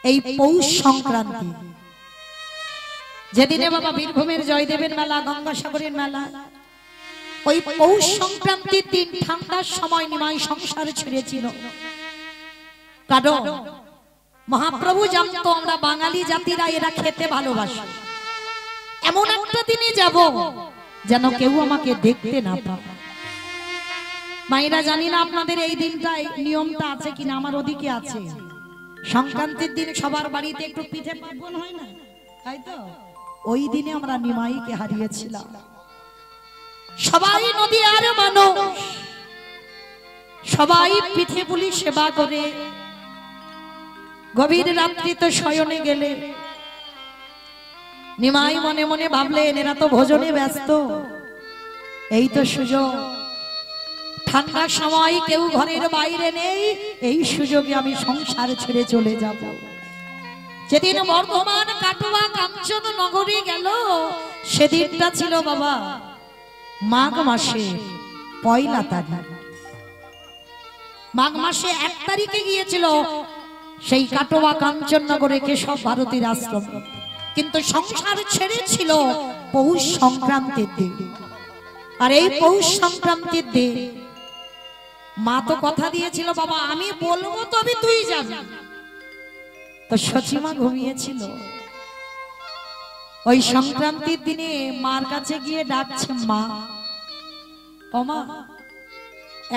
এই পৌষ সংক্রান্তি যেদিনে বাবা বীরভূমের জয়দেবের মেলা, গঙ্গাসাগরের মেলা, ওই পৌষ সংক্রান্তির দিন ঠান্ডার সময় নিমাই সংসার ছেড়েছিল। কারণ মহাপ্রভু জানতো আমরা বাঙালি জাতিরা এরা খেতে ভালোবাসে। এমন একটা দিনে যাব যেন কেউ আমাকে দেখতে না পায়। মায়েরা, জানি না আপনাদের এই দিনটায় নিয়মটা আছে কিনা, আমার ওদিকে আছে। সংক্রান্তির দিন সবার বাড়িতে একটু পিঠে পার্বণ হয় না, তাই তো? ওই দিনে আমরা নিমাইকে হারিয়েছিলাম। সবাই নদী আর মানুষ, সবাই পিঠে পুলি সেবা করে গভীর রাত্রি তো শয়নে গেলে। নিমাই মনে মনে ভাবলেন এরা তো ভোজনে ব্যস্ত, এই তো সুযোগ। ঠান্ডার সময় কেউ ঘরের বাইরে নেই, এই সুযোগে আমি সংসার ছেড়ে চলে যাব। যেদিন বর্ধমান কাটোয়া কাঞ্চন নগরে গেল, সেদিনটা ছিল বাবা মাঘ মাসে পয়লা তারিখ। মাঘ মাসে 1 তারিখে গিয়েছিল সেই কাটোয়া কাঞ্চন নগরে কেশব ভারতীর আশ্রম, কিন্তু সংসার ছেড়েছিল পৌষ সংক্রান্তির দিন। আর এই পৌষ সংক্রান্তির দিন মা তো কথা দিয়েছিল, বাবা আমি বলবো তবে তুই যাবি। তো সচিমা ঘুমিয়েছিল। ওই সংক্রান্তির দিনে মার কাছে গিয়ে ডাকছে, মা ও মা,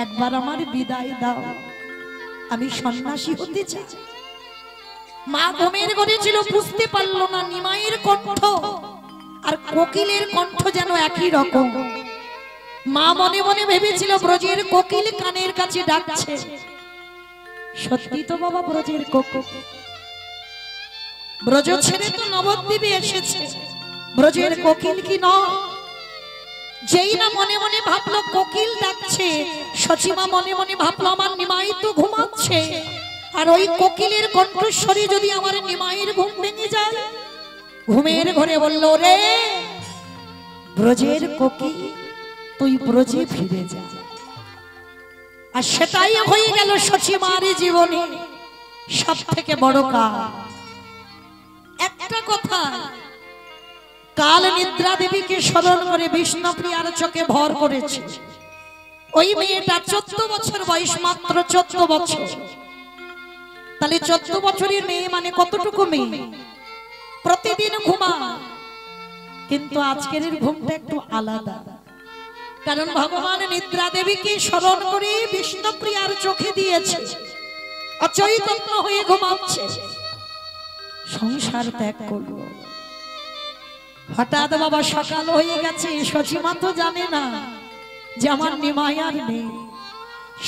একবার আমার বিদায় দাও, আমি সন্ন্যাসী হতে চাই। মা ঘুমের ঘরে ছিল, বুঝতে পারলো না নিমাইয়ের কণ্ঠ আর কোকিলের কণ্ঠ যেন একই রকম। মা মনে মনে ভেবেছিল ব্রজের কোকিল কানের কাছে ডাকছে। সত্যি তো বাবা, ব্রজের কোকিল ব্রজ ছেড়ে তো নবদ্বীপে এসেছে, ব্রজের কোকিল কি নয়? যেই না মনে মনে ভাবলো কোকিল ডাকছে, সচিমা মনে মনে ভাবলো আমার নিমাই তো ঘুমাচ্ছে, আর ওই কোকিলের কণ্ঠস্বরে যদি আমার নিমাইয়ের ঘুম ভেঙে যায়। ঘুমের ঘরে বলল, রে ব্রজের কোকিল, তুই ব্রজে ফিরে যা। আর সেটাই হয়ে গেল সচিমার জীবনে সব থেকে বড় কাজ। একটা কথা, কাল নিদ্রা দেবীকে স্মরণ করে বিষ্ণুপ্রিয়ার চোখে ভর করেছে। ওই মেয়েটা 14 বছর বয়স, মাত্র 14 বছর। তাহলে 14 বছরের মেয়ে মানে কতটুকু মেয়ে? প্রতিদিন ঘুমা, কিন্তু আজকের ঘুমটা একটু আলাদা। কারণ ভগবান নিদ্রা দেবীকে স্মরণ করে বিষ্ণুপ্রিয়ার চোখে দিয়েছে, অচৈতন্য হয়ে ঘুমাচ্ছে। সংসার ত্যাগ করলো। হঠাৎ বাবা সকাল হয়ে গেছে, সচিমা তো জানে না যে আমার নিমাই আর নেই।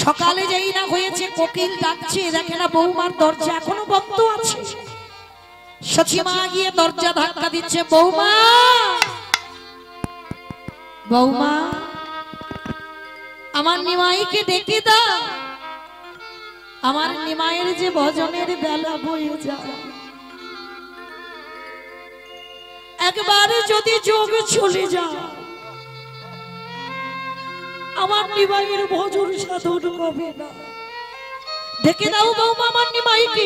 সকালে যেই না হয়েছে, কোকিল ডাকছে, দেখে না বৌমার দরজা এখনো বন্ধ আছে। সচিমা গিয়ে দরজা ধাক্কা দিচ্ছে, বৌমা বৌমা, আমার নিমাইকে ডেকে দাও, আমার নিমাইয়ের যে ভজনের বেলা বয়ে যায়, একবারে যদি যোগ চলে যায়, আমার নিমাইয়ের ভজন সাধন হবে না। ডেকে দাও বৌমা আমার নিমাইকে।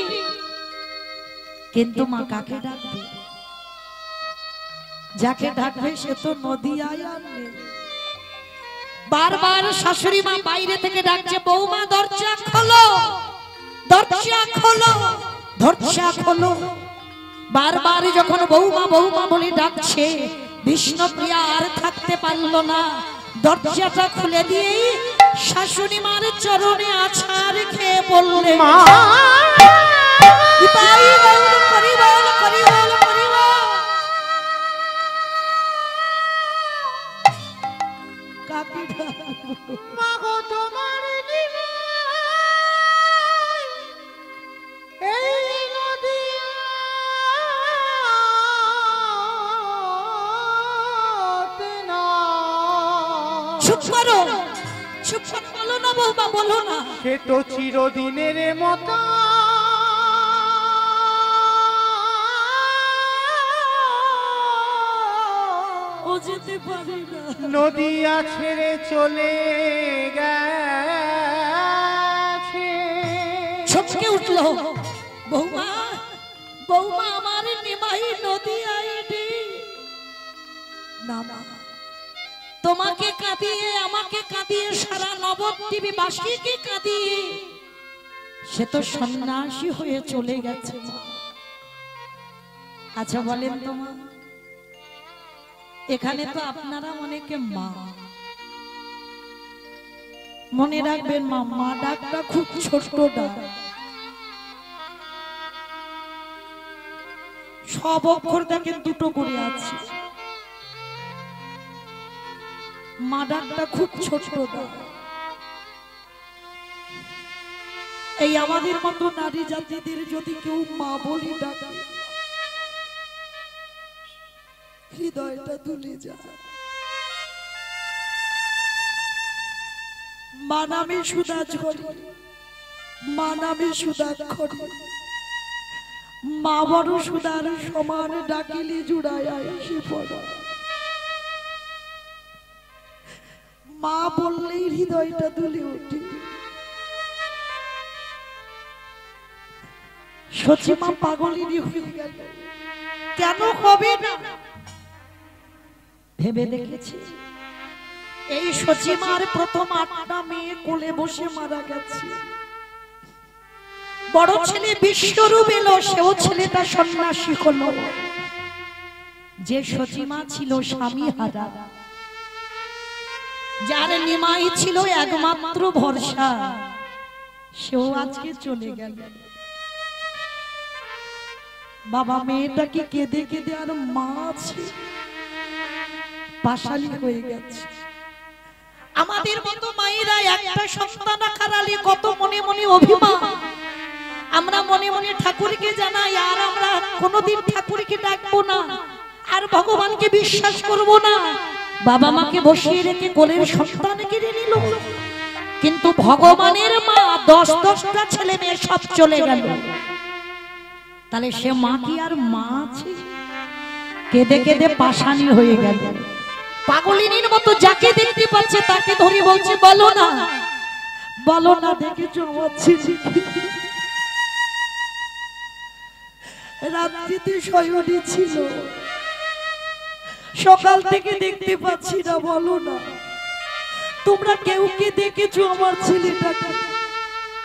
কিন্তু মা কাকে ডাকবে? যাকে ডাকবে সে তো নদী আয়ার নেই। বারবার শাশুড়ি মা বাইরে থেকে ডাকছে, বৌমা দরজা খোলো, দরজা খোলো, দরজা খোলো। বারবার যখন বৌমা বৌমা বলে ডাকছে, বিষ্ণুপ্রিয়া আর থাকতে পারলো না, দরজাটা খুলে দিয়ে শাশুড়ি মার চরণে আছাড় খেয়ে বললে, মা সে তো চিরদিনের মতো ও যেতে পারে না, নদিয়া ছেড়ে চলে গেছে। ছটকে উঠলো, বৌমা নদী আইডি না মা, তোমাকে কাঁদিয়ে আমাকে কাঁদিয়ে সারা নবদ্বীপী বাসীকে কাঁদিয়ে সে তো সন্ন্যাসী হয়ে চলে গেছে মা। আচ্ছা বলেন তো মা, এখানে তো আপনারা অনেকে মা, মনে রাখবেন মা, মা ডাকটা খুব ছোট ডাক, সব অক্ষর দেখেন দুটো করে আছে, মা ডাকটা খুব ছোট ডাক। এই আমাদের মতো নারী জাতিদের যদি কেউ মা বলি ডাকে, হৃদয়টা দুলে যায়। মা নামে সুধা ঝরি, মা নামে সুধাক্ষরি, মা বড় সুধার সমান ডাকিলে জুড়ায় আইসে পড়া। মা বললেই হৃদয়টা দুলে ওঠে। সচিমা পাগলিনী হয়ে গেল, কেন হবে না ভেবে দেখেছি। এই সচিমার প্রথম 8টা মেয়ে কোলে বসে মারা গেছে। বড় ছেলে বিশ্বরূপ এলো, সেও ছেলেটা সন্ন্যাসী হলো। যে সচিমা ছিল স্বামী হারা, যার নিমাই ছিল একমাত্র ভরসা, সেও আজকে চলে গেল। বাবা মেয়েটাকে কেঁদে কেঁদে আর মা আছে পাশালি হয়ে গেছে। আমাদের মতো মায়েরা একটা সন্তান হারালে কত মনে মনে অভিমান। আমরা মনে মনে ঠাকুরকে জানাই, আর আমরা কোনোদিন ঠাকুরকে ডাকবো না, আর ভগবানকে বিশ্বাস করব না। বাবা মাকে বসিয়ে রেখে কোলের সন্তান কেড়ে নিল। কিন্তু ভগবানের মা 10-10টা ছেলে মেয়ে সব চলে গেল, তাহলে সে মা কি আর মা আছে? কেঁদে কেঁদে পাশানি হয়ে গেল। পাগলিনীর মতো যাকে দেখতে পাচ্ছে তাকে ধরে বলছে, বলো না, বলো না, দেখেছো আমার ছেলে রাত্রিতে শয়নে ছিল, সকাল থেকে দেখতে পাচ্ছি না, বলো না। তোমরা কেউ কে দেখেছো আমার ছেলেটাকে?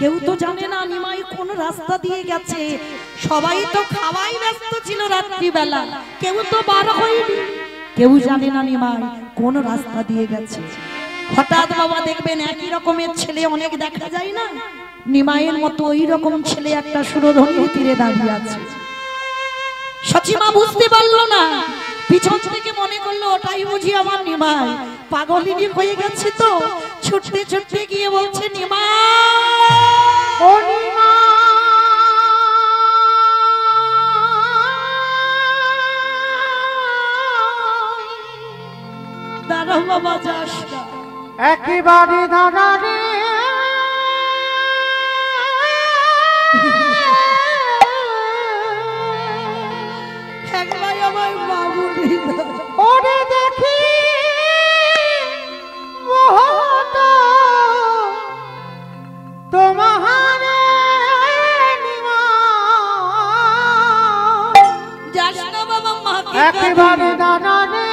কেউ তো জানে না নিমাই কোন রাস্তা দিয়ে গেছে। সবাই তো খাওয়াই ব্যস্ত ছিল রাত্রিবেলা, কেউ তো বার হয়নি। কেউ জানে না নিমাই কোন রাস্তা দিয়ে গেছে। হঠাৎ বাবা দেখবেন একই রকমের ছেলে অনেক দেখা যায় না, নিমাইয়ের মতো ওই রকম ছেলে একটা সুরধনির তীরে দাঁড়িয়ে আছে। সচিমা বুঝতে পারলো না, পিছন থেকে মনে করলো ওটাই বুঝি আমার নিমাই। পাগলিনী হয়ে গেছে তো ছুটতে ছুটতে গিয়ে বলছে, নিমাই ও নিমাই, দাঁড়াও বাবা, যাস না, একেবারে দাঁড়া রে। একবার আমায় মা বলি না। ওরে দেখি বহুত তোমার যাস না বাবা, মাকে একেবারে দাঁড়া রে।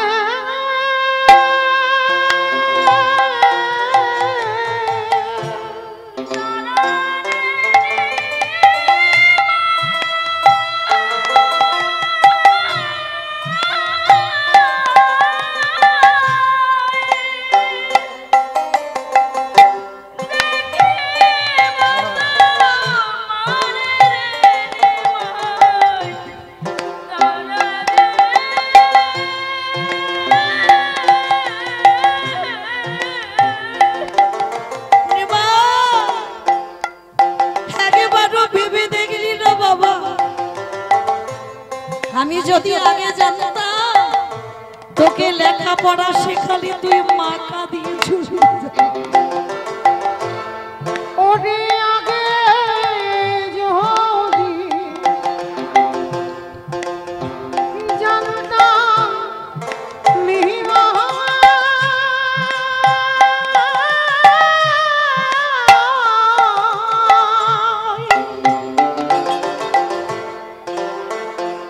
আমি যদি আগে জানতাম তোকে লেখাপড়া শেখালি, তুই মাকা দিয়ে ছুটি। ওরে আগে যদি জানতাম নিমা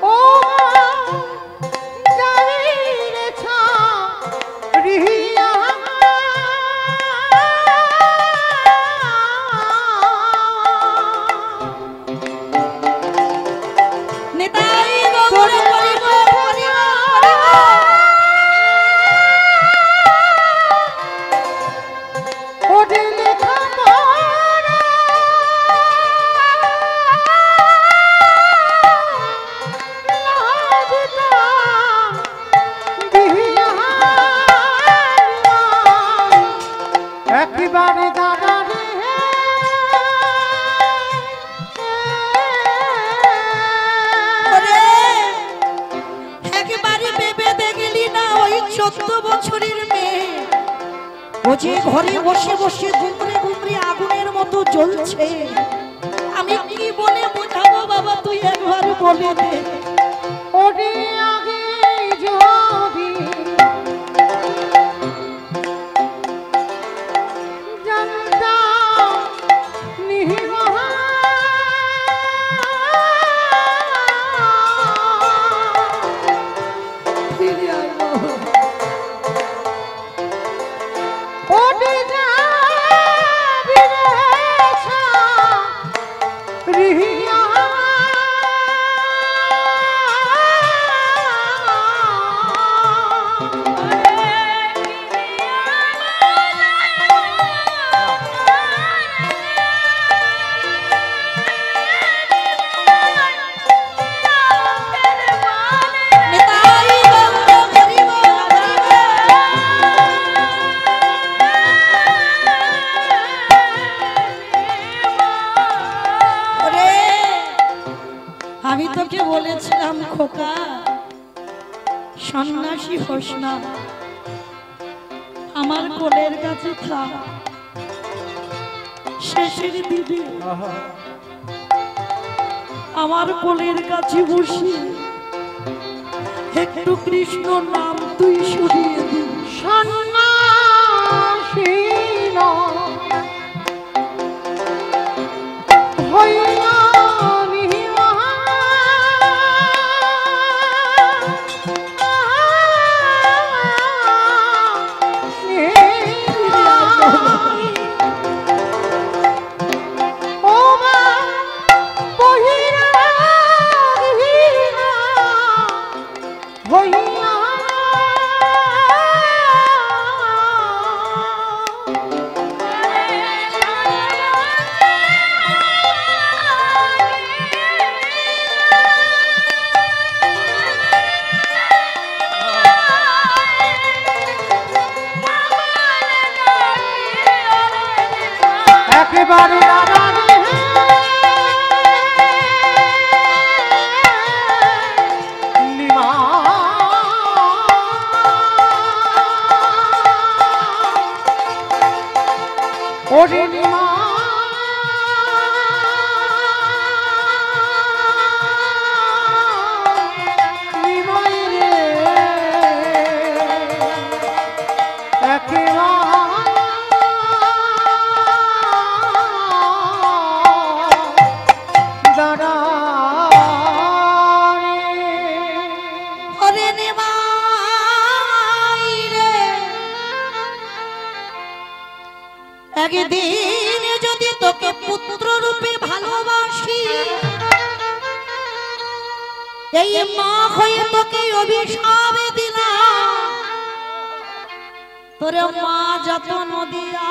ও জোরে করিব করিব করিব ওরে লেখা মোরা লাজতাম বিহারিয়ায় একেবারে দাঁড়া রে ওরে একেবারে বেবেদে গেলি না ওই 14 বছরের মেয়ে ও যে ঘরে বসে বসে ঘুমরে ঘুমরে আগুনের মতো জ্বলছে আমি কি বলে বোঝাবো বাবা তুই একবার বলে দে ওরে আগে যদি জানতাম নিহিমহা ফিরে আইবো ওরে যাবি রে রিহিয়া নিতাই গৌর হরিব হরিব ওরে আমি তোকে বলেছিলাম খোকা সন্ন্যাসী হোস না আমার কোলের কাছে থাক শেষের দিদি আমার কোলের কাছে বসে একটু কৃষ্ণ নাম তুই শুনিয়ে দিস সন্ন্যাসী হইয়া নিহিমহা ও মা বহিরা হইয়া একেবারে দাঁড়ানে নিমা ওরে নিমা নিমাই রে ওরে নিমাই রে একদিন যদি তোকে পুত্র রূপে ভালোবাসি এই মা হয়ে তোকে অভিশাপ দিলাম তোর মা যত নদিয়া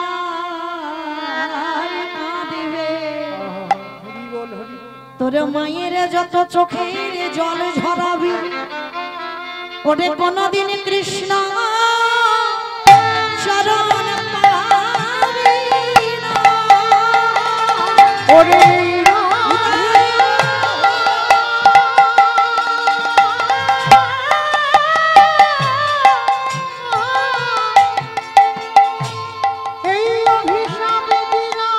দিবে তোর মায়ের যত চোখের জল ঝরাবি ওরে কোনদিন কৃষ্ণ শরণ পাবি না ওরে এই অভিশাপ দিলাম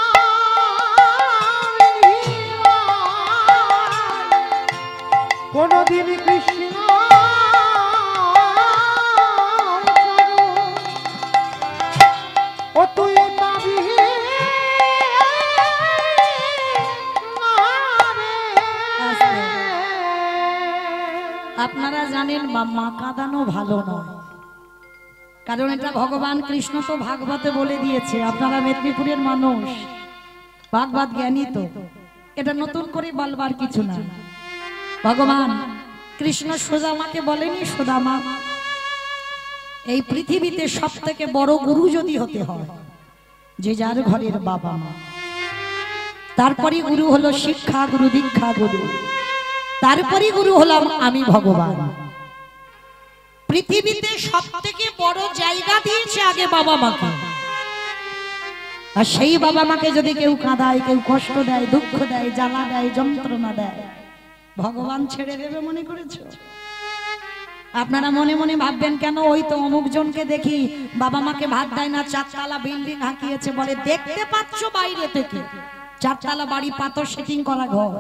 কোনদিন কৃষ্ণ ও তুই পাবি আপনারা জানেন মা কাঁদানো ভালো নয় কারণ এটা ভগবান কৃষ্ণ তো ভাগবতে বলে দিয়েছে আপনারা মেদিনীপুরের মানুষ ভাগবত জ্ঞানী তো এটা নতুন করে বলবার কিছু না ভগবান কৃষ্ণ সুদামাকে বলেনি, সুদামা এই পৃথিবীতে সব থেকে বড় গুরু যদি হতে হয় যে যার ঘরের বাবা মা, তারপরে গুরু হলো শিক্ষা গুরু, দীক্ষা গুরু, তারপরে গুরু হলাম আমি ভগবান। পৃথিবীতে সব থেকে বড় জায়গা দিয়েছে আগে বাবা মাকে, আর সেই বাবা মাকে যদি কেউ কাঁদায়, কেউ কষ্ট দেয়, দুঃখ দেয়, জ্বালা দেয়, যন্ত্রণা দেয়, ভগবান ছেড়ে দেবে মনে করেছো? আপনারা মনে মনে ভাববেন কেন, ওই তো অমুক জনকে দেখি বাবা মাকে ভাত দেয় না, 4 তলা বিল্ডিং হাঁকিয়েছে, বলে দেখতে পাচ্ছ বাইরে থেকে 4 তলা বাড়ি, পাথর সেটিং করা ঘর,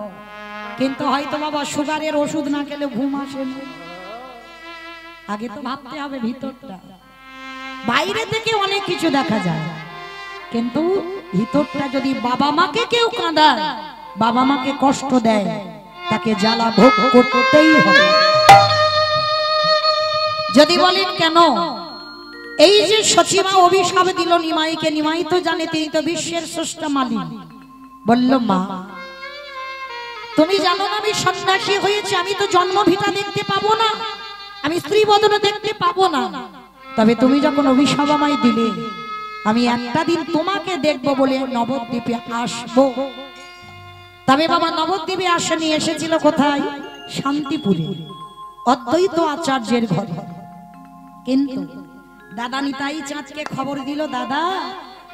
কিন্তু হয়তো বাবা সুগারের ওষুধ না খেলে ঘুম আসে না। আগে তো ভাবতে হবে ভিতরটা। বাইরে থেকে অনেক কিছু দেখা যায়, কিন্তু ভিতরটা যদি বাবা মাকে কেউ কাঁদায়, বাবা মাকে কষ্ট দেয়, তাকে জ্বালা ভোগ করতেই হবে। যদি বলেন কেন, এই যে সচিমা অভিশাপ দিল নিমাইকে, নিমাই তো জানে তিনি তো বিশ্বের স্রষ্টা মালিক। বলল মা তুমি জানো না আমি সন্ন্যাসী হয়েছে, আমি তো জন্ম ভিটা দেখতে পাবো না, আমি স্ত্রী বদন দেখতে পাবো না, তবে তুমি যখন অভিশাপ আমায় দিলে, আমি একটা দিন তোমাকে দেখবো বলে নবদ্বীপে আসবো। তবে বাবা নবদ্বীপে আসেনি, এসেছিল কোথায়? শান্তিপুরে অদ্বৈত আচার্যের ঘরে। কিন্তু দাদা নিতাই চাঁদকে খবর দিল, দাদা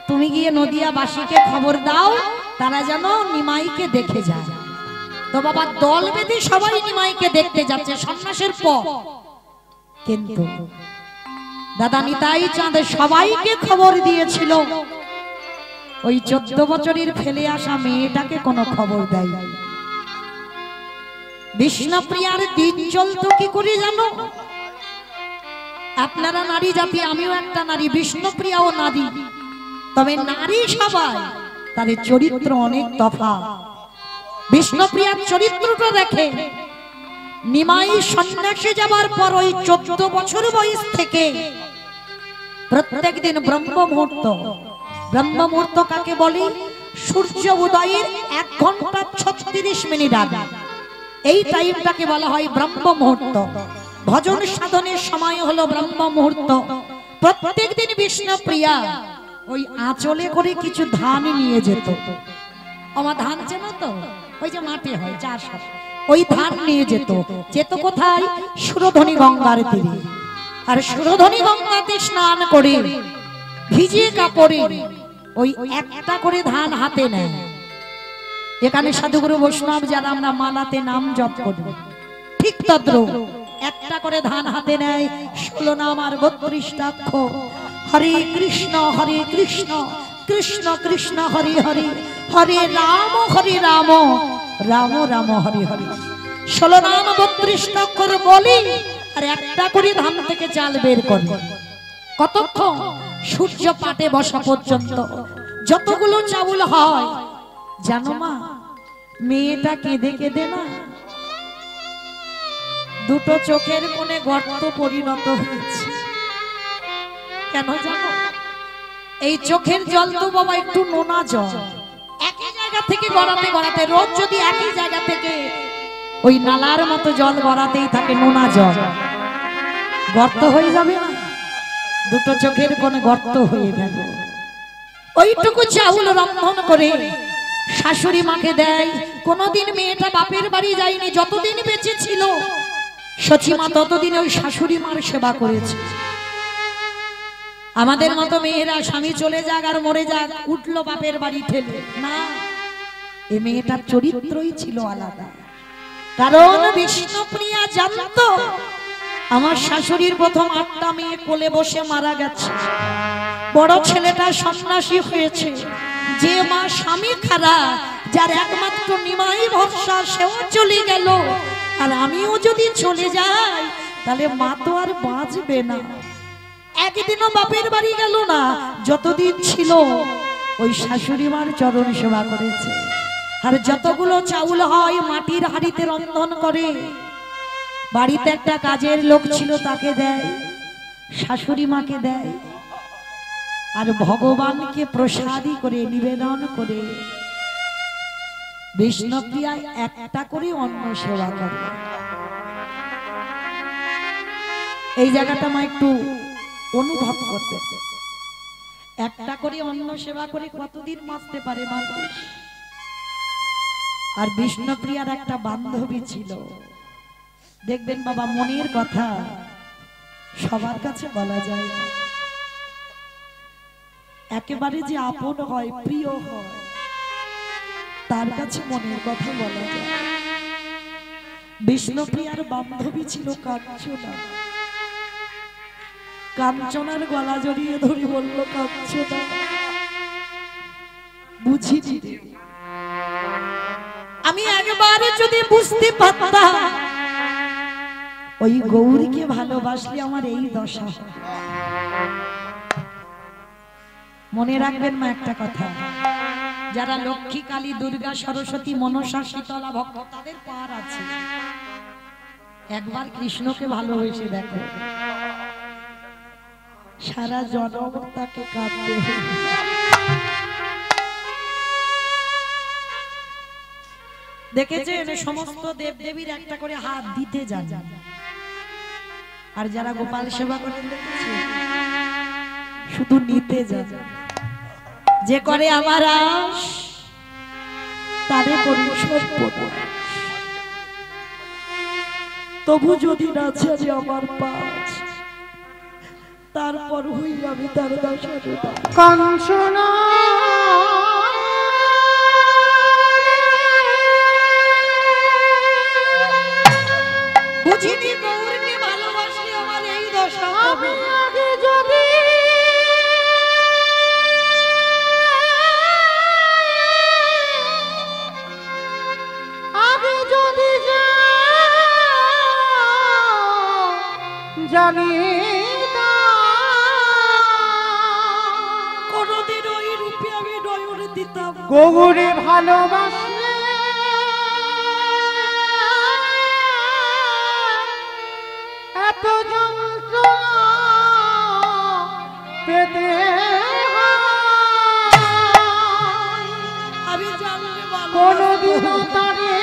তুমি গিয়ে নদিয়াবাসীকে খবর দাও, তারা যেন নিমাইকে দেখে যায়। তো বাবা দল বেঁধে সবাই নিমাইকে দেখতে যাচ্ছে সন্ন্যাসের পর। কিন্তু দাদা নিতাই চাঁদ সবাইকে খবর দিয়েছিল, ওই 14 বছরের ফেলে আসা মেয়েটাকে কোনো খবর দেয়। বিষ্ণুপ্রিয়ার দিন চলতো কি করে জানো? আপনারা নারী জাতি, আমিও একটা নারী, বিষ্ণুপ্রিয়াও নারী, তবে নারী সবাই, তাদের চরিত্র অনেক তফাৎ। বিষ্ণুপ্রিয়ার চরিত্রটা দেখে, নিমাই সন্ন্যাসে যাবার পর ওই 14 বছর বয়স থেকে প্রত্যেক দিন ব্রহ্ম মুহূর্ত, ব্রহ্ম মুহূর্ত কাকে বলে? সূর্য উদয়ের 1 ঘন্টা 36 মিনিট আগে, এই টাইমটাকে বলা হয় ব্রহ্ম মুহূর্ত। ভজন সাধনের সময় হলো ব্রহ্ম মুহূর্ত। প্রত্যেক দিন বিষ্ণুপ্রিয়া ওই আঁচলে করে কিছু ধান নিয়ে যেত। আমার ধান চেনো তো, ওই যে মাঠে হয় চাষ হয়, ওই ধান নিয়ে যেত। যেত কোথায়? সুরধনী গঙ্গার তীরে। আর সুরধনী গঙ্গাতে স্নান করে ভিজে কাপড়ে ওই একটা করে ধান হাতে নেয়। এখানে সাধুগুরু বৈষ্ণব যারা আমরা মালাতে নাম জপ করি, ঠিক তদ্রুপ একটা করে ধান হাতে নেয়, 16 নাম আর 32 হরে কৃষ্ণ কৃষ্ণ কৃষ্ণ হরে হরে, হরে রাম রাম রাম হরে হরে। 16 নাম 32 অক্ষর বলি, আর একটা করে ধান থেকে চাল বের করে। কতক্ষণ? সূর্য পাটে বসা পর্যন্ত। যতগুলো চাউল হয় জানো মা, মেয়েটা কেঁদে কেঁদে না দুটো চোখের কোণে গর্ত পরিণত হয়েছে। কেন জানো? এই চোখের জল তো বাবা একটু নোনা জল, একই জায়গা থেকে গড়াতে গড়াতে, রোজ যদি একই জায়গা থেকে ওই নালার মতো জল গড়াতেই থাকে, নোনা জল গর্ত হয়ে যাবে না? দুটো চোখের কোণে গর্ত হয়ে গেল। ওইটুকু চাউল রন্ধন করে শাশুড়ি মাকে দেয়। কোনদিন মেয়েটা বাপের বাড়ি যায়নি, যতদিন বেঁচে ছিল সচিমা ততদিন ওই শাশুড়ি মার সেবা করেছে। আমাদের মতো মেয়েরা স্বামী চলে যাক আর মরে যাক, উঠলো বাপের বাড়ি ঠেলে না, এই মেয়েটার চরিত্রই ছিল আলাদা। কারণ বিষ্ণুপ্রিয়া জানতো আমার শাশুড়ির প্রথম 8টা মেয়ে কোলে বসে মারা গেছে, বড় ছেলেটা সন্ন্যাসী হয়েছে, যে মা স্বামী খারাপ, যার একমাত্র নিমাই ভরসা, সেও চলে গেল, আর আমিও যদি চলে যাই তাহলে মা তো আর বাঁচবে না। একদিনও বাপের বাড়ি গেল না, যতদিন ছিল ওই শাশুড়ি মার চরণ সেবা করেছে। আর যতগুলো চাউল হয় মাটির হাঁড়িতে রন্ধন করে, বাড়িতে একটা কাজের লোক ছিল তাকে দেয়, শাশুড়ি মাকে দেয়, আর ভগবানকে প্রসাদী করে নিবেদন করে বিষ্ণুপ্রিয়া একটা করে অন্ন সেবা করে। এই জায়গাটা মা একটু অনুভব করতে। একটা করে অন্ন সেবা করে কতদিন বাঁচতে পারে মানুষ? আর বিষ্ণুপ্রিয়ার একটা বান্ধবী ছিল, দেখবেন বাবা মনের কথা সবার কাছে বলা যায় না, একেবারে যে আপন হয় প্রিয় হয় তার কাছে মনের কথা বলা যায়। বিষ্ণুপ্রিয়ার বান্ধবী ছিল কাঞ্চনা। কাঞ্চনার গলা জড়িয়ে ধরে বলল, কাঞ্চনা বুঝিনি রে, আমি একবারে যদি বুঝতে পারতাম ওই গৌরীকে ভালোবাসলে আমার এই দশা। মনে রাখবেন মা একটা কথা, যারা লক্ষ্মী, কালী, দুর্গা, সরস্বতী, মনসা, শীতলা ভক্ত তাদের পার আছে, একবার কৃষ্ণকে ভালোবেসে দেখো, সারা জনম তাকে কাঁদতে হবে। দেখেছেন সমস্ত দেবদেবীর একটা করে হাত দিতে যান, আর যারা গোপাল সেবা করেন দেখেছেন শুধু নিতে যান। যে করে আমার আশ তারে করি সর্বনাশ, তবু যদি না ছাড়ে আমার পাশ, তারপর হই আমি তার দাসা। কাঞ্চনা বুঝিনি গৌরকে ভালোবাসলে আমার এই দশা হবে। আগে যদি জানি কোনদিন ওই রূপে আমি নয়ন দিতাম। গৌরে ভালোবাসলে এত যন্ত্রণা পেতে আমি জানলে কোনদিনও তারে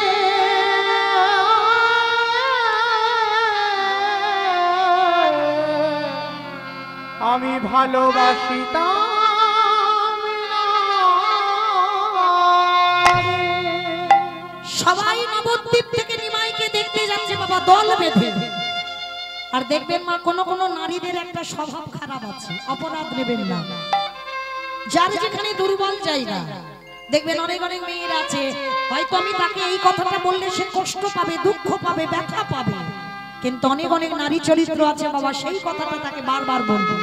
আমি ভালোবাসিতাম না। সবাই নবদ্বীপ থেকে নিমাইকে দেখতে যাচ্ছে বাবা দল বেঁধে। আর দেখবেন মা কোন কোন নারীদের একটা স্বভাব খারাপ আছে, অপরাধ নেবেন না, যার যেখানে দুর্বল জায়গা দেখবেন অনেক অনেক মেয়ের আছে, হয়তো আমি তাকে এই কথাটা বললে সে কষ্ট পাবে, দুঃখ পাবে, ব্যথা পাবে, কিন্তু অনেক অনেক নারী চরিত্র আছে বাবা সেই কথাটা তাকে বারবার বলবো,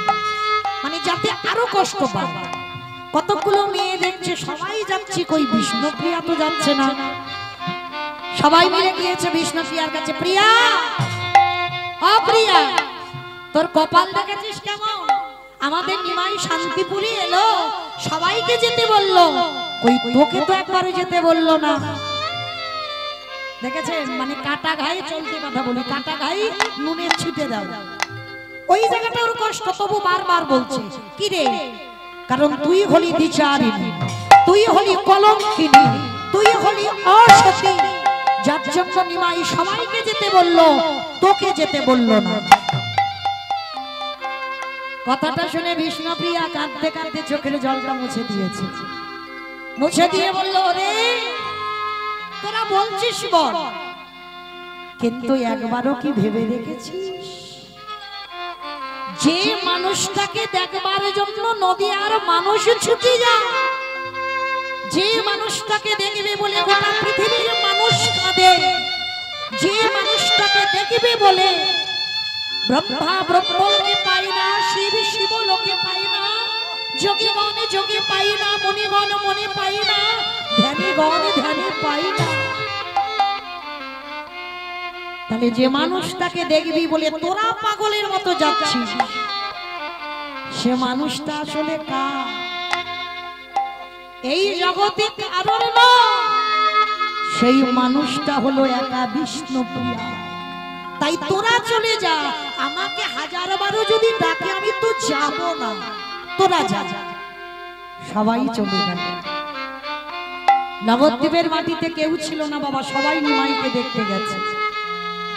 মানে যাতে আরো কষ্ট পায়। কতগুলো মেয়ে দেখছে সবাই যাচ্ছে, কই বিষ্ণুপ্রিয়া তো যাচ্ছে না, সবাই মিলে গিয়েছে বিষ্ণুপ্রিয়ার কাছে, প্রিয়া ও প্রিয়া তোর কপাল দেখেছিস কেমন, আমাদের নিমাই শান্তিপুরি এলো, সবাইকে যেতে বললো, কই তোকে তো একবারও যেতে বললো না। দেখেছেন মানে কাটা ঘায়ে চলতে কথা বলি, কাটা ঘায়ে নুনের ছিটে দাও, ওই জায়গাটা ওর কষ্ট, তবু বারবার বলছে কি রে, কারণ তুই হলি বিচারিণী, তুই হলি কলঙ্কিনী, তুই হলি অসতী, যার জন্য নিমাই সবাইকে যেতে বললো, তোকে যেতে বললো না। কথাটা শুনে বিষ্ণুপ্রিয়া কাঁদতে কাঁদতে চোখের জলটা মুছে দিয়েছে, মুছে দিয়ে বলল, রে তোরা বলছিস বল, কিন্তু একবারও কি ভেবে দেখেছিস যে মানুষটাকে দেখবার জন্য নদী আর মানুষ ছুটে যায়, যে মানুষটাকে দেখবে বলে গোটা পৃথিবীর মানুষ কাঁদে, যে মানুষটাকে দেখবে বলে ব্রহ্মা ব্রহ্মলোকে পাই না, শিব শিবলোকে পাই না, যোগীগণ যোগে পাই না, মুনিগণ মনে পাই না, ধ্যানীগণ ধ্যানে পাই না, তাহলে যে মানুষটাকে দেখবি বলে তোরা পাগলের মতো যাচ্ছিস, সে মানুষটা আসলে কার? এই জগতে কারোর নয়, সেই মানুষটা হলো একা বিষ্ণুপ্রিয়া। তাই তোরা চলে যা, আমাকে হাজারবারও যদি ডাকে আমি তো যাব না, তোরা যা। সবাই চলে গেল। নবদ্বীপের মাটিতে কেউ ছিল না বাবা, সবাই নিমাইকে দেখতে গেছে।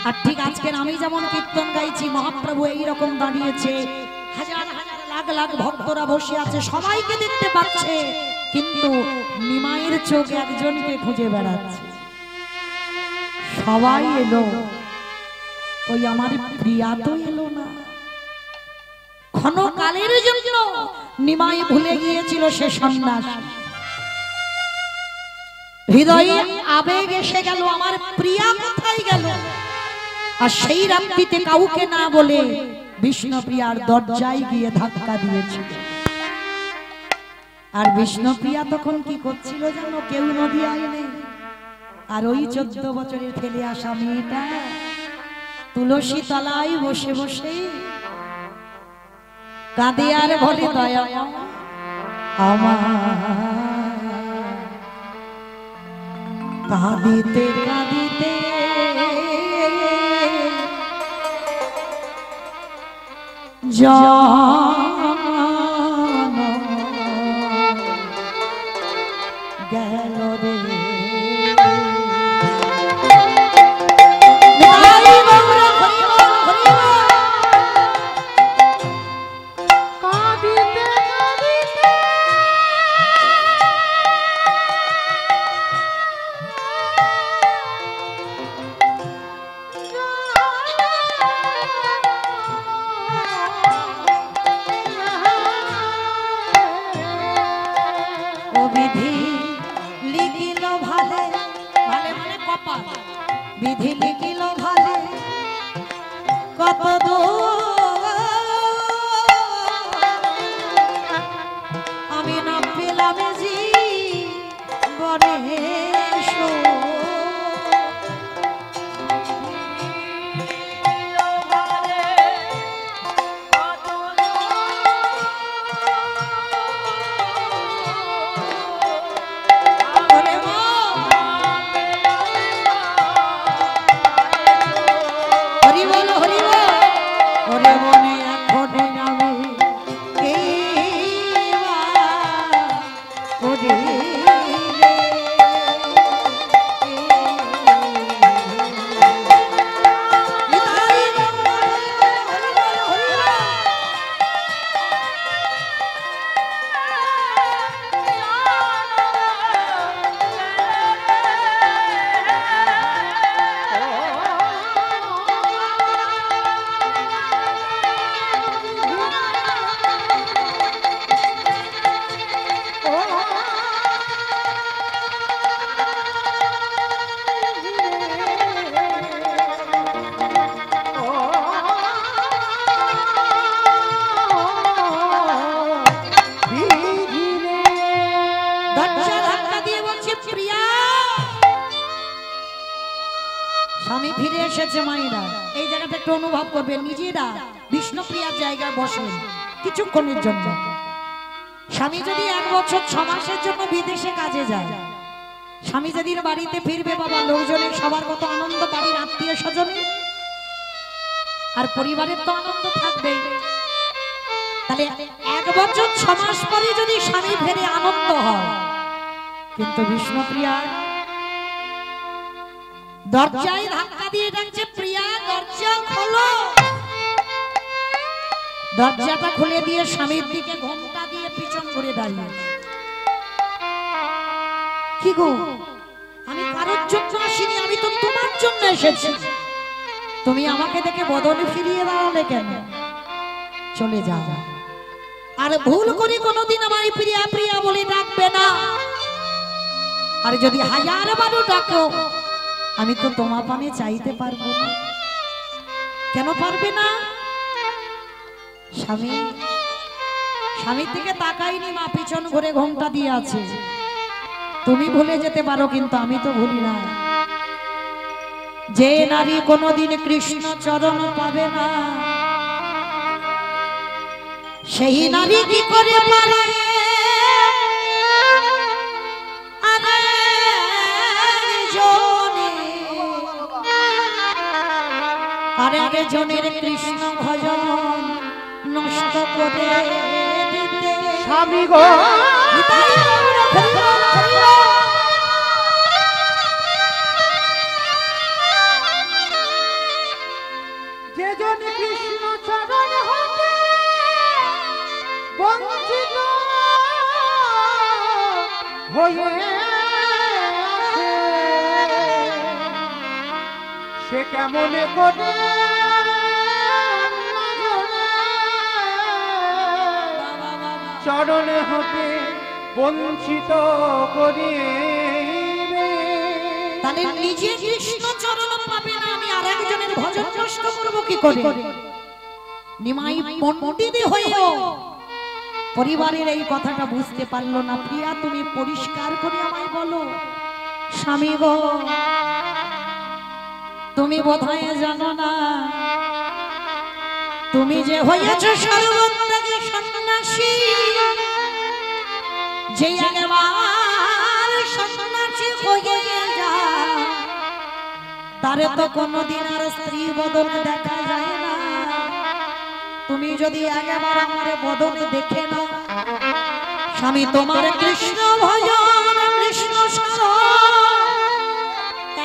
আর ঠিক আজকের আমি যেমন কীর্তন গাইছি, মহাপ্রভু এইরকম দাঁড়িয়েছে, হাজার হাজার লাখ লাখ ভক্তরা বসে আছে, সবাইকে দেখতে পাচ্ছে, কিন্তু নিমাইয়ের চোখ একজনকে খুঁজে বেড়াচ্ছে। সবাই এলো, ওই আমার প্রিয়া তো এলো না। ক্ষণকালের জন্য নিমাই ভুলে গিয়েছিল সে সন্ন্যাস, হৃদয়ে আবেগ এসে গেল, আমার প্রিয়া কোথায় গেল। আর সেই রাত্রিতে কাউকে না বলে বিষ্ণুপ্রিয়ার দরজায় গিয়ে ধাক্কা দিয়েছিল। আর বিষ্ণুপ্রিয়া তখন কি করছিল জানো? কেউ নদী আইনে, আর ওই 14 বছরের ফেলে আসা মেয়েটা তুলসী তলায় বসে বসে কাঁদে আর বলে, দয়া আমার কাঁদিতে কাঁদিতে জান গেল রে। বিধি লিখিল ভালে কত আমি না পেলাম জি বনে স্বামী ফিরে এসেছে। মায়েরা এই জায়গাটা একটু অনুভব করবেন, নিজেরা বিষ্ণুপ্রিয়ার জায়গায় বসেন কিছুক্ষণের জন্য। স্বামী যদি 1 বছর 6 মাসের জন্য বিদেশে কাজে যায়, স্বামী যেদিন বাড়িতে ফিরবে, বাবা লোকজনের সবার কত আনন্দ, বাড়ির আত্মীয় স্বজনের আর পরিবারের তো আনন্দ থাকবেই। তাহলে 1 বছর 6 মাস পরে যদি স্বামী ফিরে আনন্দ হয়, কিন্তু বিষ্ণুপ্রিয়া দরজায় ধাক্কা দিয়ে ডাকছে, প্রিয়া দরজা খোলো। দরজাটা খুলে দিয়ে স্বামীর দিকে ঘোমটা দিয়ে পিছন ঘুরে দাঁড়িয়ে, কি গো আমি কারোর জন্য আসিনি, আমি তো তোমার জন্য এসেছি, তুমি আমাকে দেখে বদলে ফিরিয়ে দাঁড়ালে কেন? চলে যাও, আর ভুল করে কোনোদিন আমায় প্রিয়া প্রিয়া বলে ডাকবে না। আর যদি 1000 বারও ডাকো, আমি তো তোমার পানে চাইতে পারবো না। কেন পারবে না? স্বামীর দিকে তাকাইনি, মা পিছন ঘুরে ঘোমটা দিয়ে আছে। তুমি ভুলে যেতে পারো, কিন্তু আমি তো ভুলি না। যে নারী কোনোদিন কৃষ্ণ চরণ পাবে না, সেই নারী কি করে পারে আরেক জনের কৃষ্ণ ভজন নষ্ট করে দিতে? স্বামী গো যে জন কৃষ্ণ চরণ হতে বঞ্চিত হয়ে আছে, সে কেমন করে চরণ হতে বঞ্চিত করিবে। তাহলে নিজে কৃষ্ণ চরণ পাবে না, আমি আর একজনের ভজন নষ্ট করব কি করে? নিমাই পণ্ডিত হয়েও পরিবারের এই কথাটা বুঝতে পারলো না। প্রিয়া, তুমি পরিষ্কার করে আমায় বলো। স্বামী গো, তুমি বোধহয় জানো না, তুমি যে হয়েছ সর্বত্যাগী সন্ন্যাসী, যে একবার সন্ন্যাসী হয়ে যায় তারে তো কোনোদিন আর স্ত্রী বদন দেখা যায় না। তুমি যদি একবার আমার বদন দেখে নাও, স্বামী তোমার কৃষ্ণ ভজন কৃষ্ণ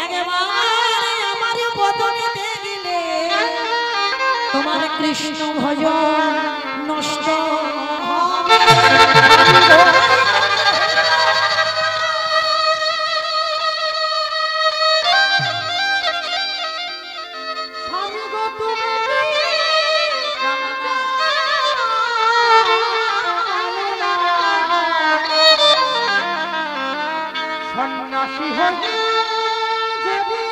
একবার আমার বদনে দেখলে তোমার কৃষ্ণ ভজন নষ্ট হবে। সন্ন্যাসী হয়ে যদি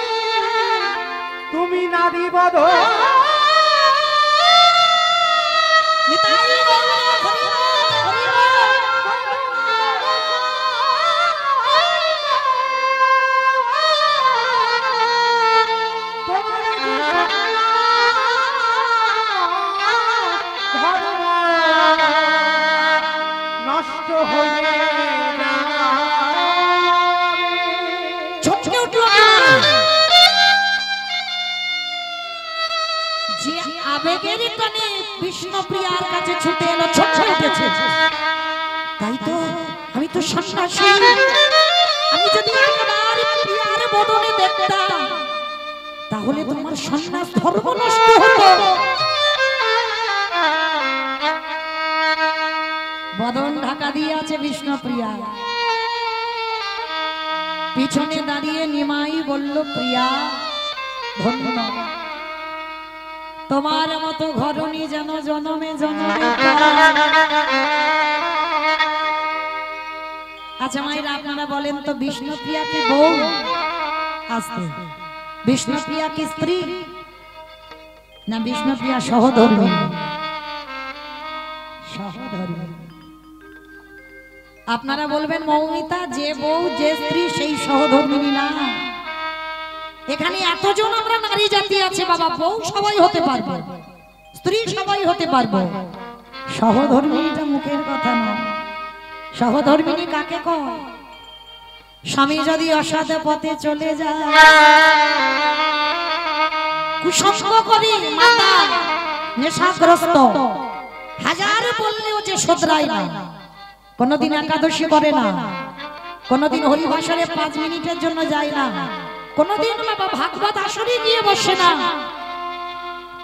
তুমি নারী বধ নষ্ট হয়ে যে আবেগের টানে বিষ্ণুপ্রিয়ার কাছে ছুটে এলো, ছটছে উঠেছে। তাই তো আমি তো সন্ন্যাসী, আমি যদি একবার প্রিয়ার বদনে দেখতাম তাহলে তোমার সন্ন্যাস ধর্ম নষ্ট হতো। বদন ঢাকা দিয়ে আছে বিষ্ণুপ্রিয়া, পিছনে দাঁড়িয়ে নিমাই বলল, প্রিয়া ধন্য, তোমার মতো ঘরণী যেন জনমে জনমে। আচ্ছা মায়েরা, আপনারা বলেন তো বিষ্ণুপ্রিয়া কি বউ? আসতে, বিষ্ণুপ্রিয়া কি স্ত্রী না বিষ্ণুপ্রিয়া সহধর্মী? সহধর্মী। আপনারা বলবেন মৌমিতা, যে বউ যে স্ত্রী সেই সহধর্মিনী না। এখানে এতজন আমরা নারী জাতি আছে বাবা, বউ সবাই হতে পারবে, স্ত্রী সবাই হতে পারবে, সহধর্মিনীটা মুখের কথা না। সহধর্মিনী কাকে কয়? স্বামী যদি অসৎ পথে চলে যায়, কুসঙ্গ করে মাতা নেশাগ্রস্ত, হাজার বললেও যে শোধরায় না, কোনদিন একাদশী করে না, কোনদিন হরিবাসরে 5 মিনিটের জন্য যায় না, কোনদিন বাবা ভাগবত আসরে গিয়ে বসে না,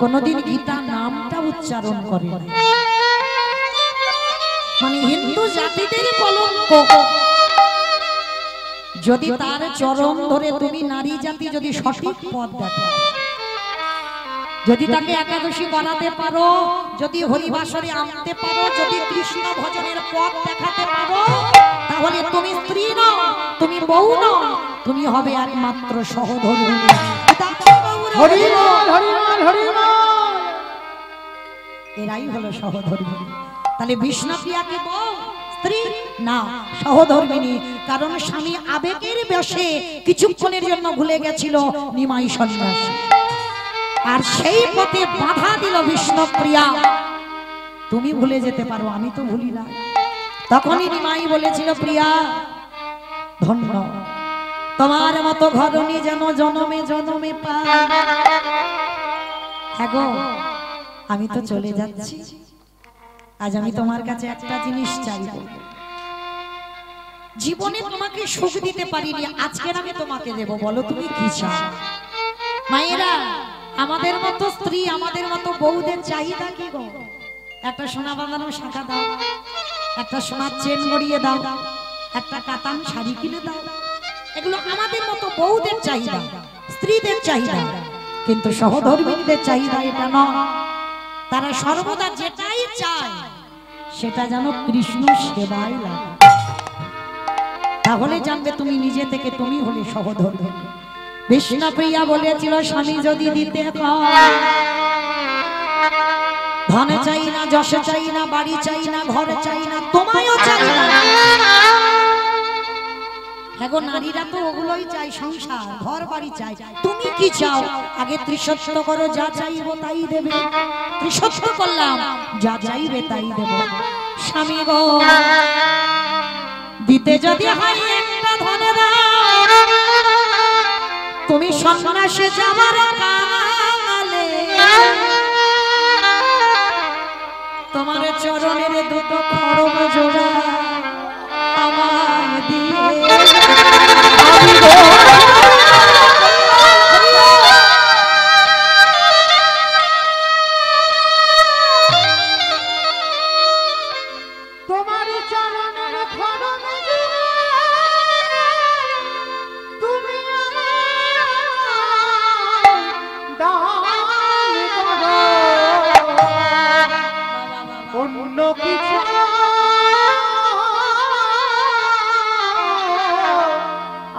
কোনদিন গীতা নামটা উচ্চারণ করে না, মানে হিন্দু জাতিদের কলঙ্ক। যদি তার চরণ ধরে তুমি নারী জাতি যদি সঠিক পথ দেখো, যদি তাকে একাদশী বানাতে পারো, যদি হরিবাসরে আনতে পারো, যদি কৃষ্ণ ভজনের পথ দেখাতে পারো, তাহলে তুমি স্ত্রী নও, তুমি বউ নও, তুমি হবে একমাত্র সহধর্মিণী। এরাই হলো সহধর্মিণী। তাহলে বিষ্ণুপ্রিয়া কি বউ? স্ত্রী না, সহধর্মিণী। কারণ স্বামী আবেগের বশে কিছুক্ষণের জন্য ভুলে গেছিল নিমাই সন্ন্যাসী, আর সেই পথে বাধা দিল বিষ্ণুপ্রিয়া। তুমি ভুলে যেতে পারো, আমি তো ভুলি না। তখনই নিমাই বলেছিল, প্রিয়া ধন্য, তোমার মতো ঘরণী যেন জনমে জনমে পাই। হ্যাঁ গো, আমি তো চলে যাচ্ছি, আজ আমি তোমার কাছে একটা জিনিস চাইব। জীবনে তোমাকে সুখ দিতে পারিনি, আজকে আমি তোমাকে দেব, বলো তুমি কি চাও? মায়েরা আমাদের মতো স্ত্রী, আমাদের মতো বউদের চাহিদা কি গো? একটা সোনা বাঁধানো শাখা দাও, একটা সোনার চেন গড়িয়ে দাও, একটা কাতান শাড়ি কিনে দাও। এগুলো আমাদের মতো বউদের চাহিদা, স্ত্রীদের চাহিদা। কিন্তু সহধর্মিণীদের চাহিদা এটা নয়। তারা সর্বদা যেটাই চায় সেটা যেন কৃষ্ণ সেবায় লাগে। তাহলে জানবে তুমি নিজে থেকে তুমি হলে সহধর্মিণী। বিষ্ণুপ্রিয়া বলেছিল, স্বামী যদি দিতে হয়, ধন চাই না, যশ চাই না, বাড়ি চাই না, ঘর চাই না, তোমায়ও চাই না। এখন নারীরা তো ওগুলোই চাই, সংসার ঘর বাড়ি চাই। তুমি কি চাও? আগে ত্রিশত্ব করো, যা চাইবো তাই দেবে। ত্রিশত্ব করলাম, যা চাইবে তাই দেব। স্বামী গো, দিতে যদি হয় একটা ধনে দাও, তুমি সন্ন্যাসে যাবার কালে তোমার চরণের দুটো খড়ম জোড়া আমায় দিয়ে। তোমার চরণের খড়ম জোড়া তুমি আমায় দান করো, অন্য কিছু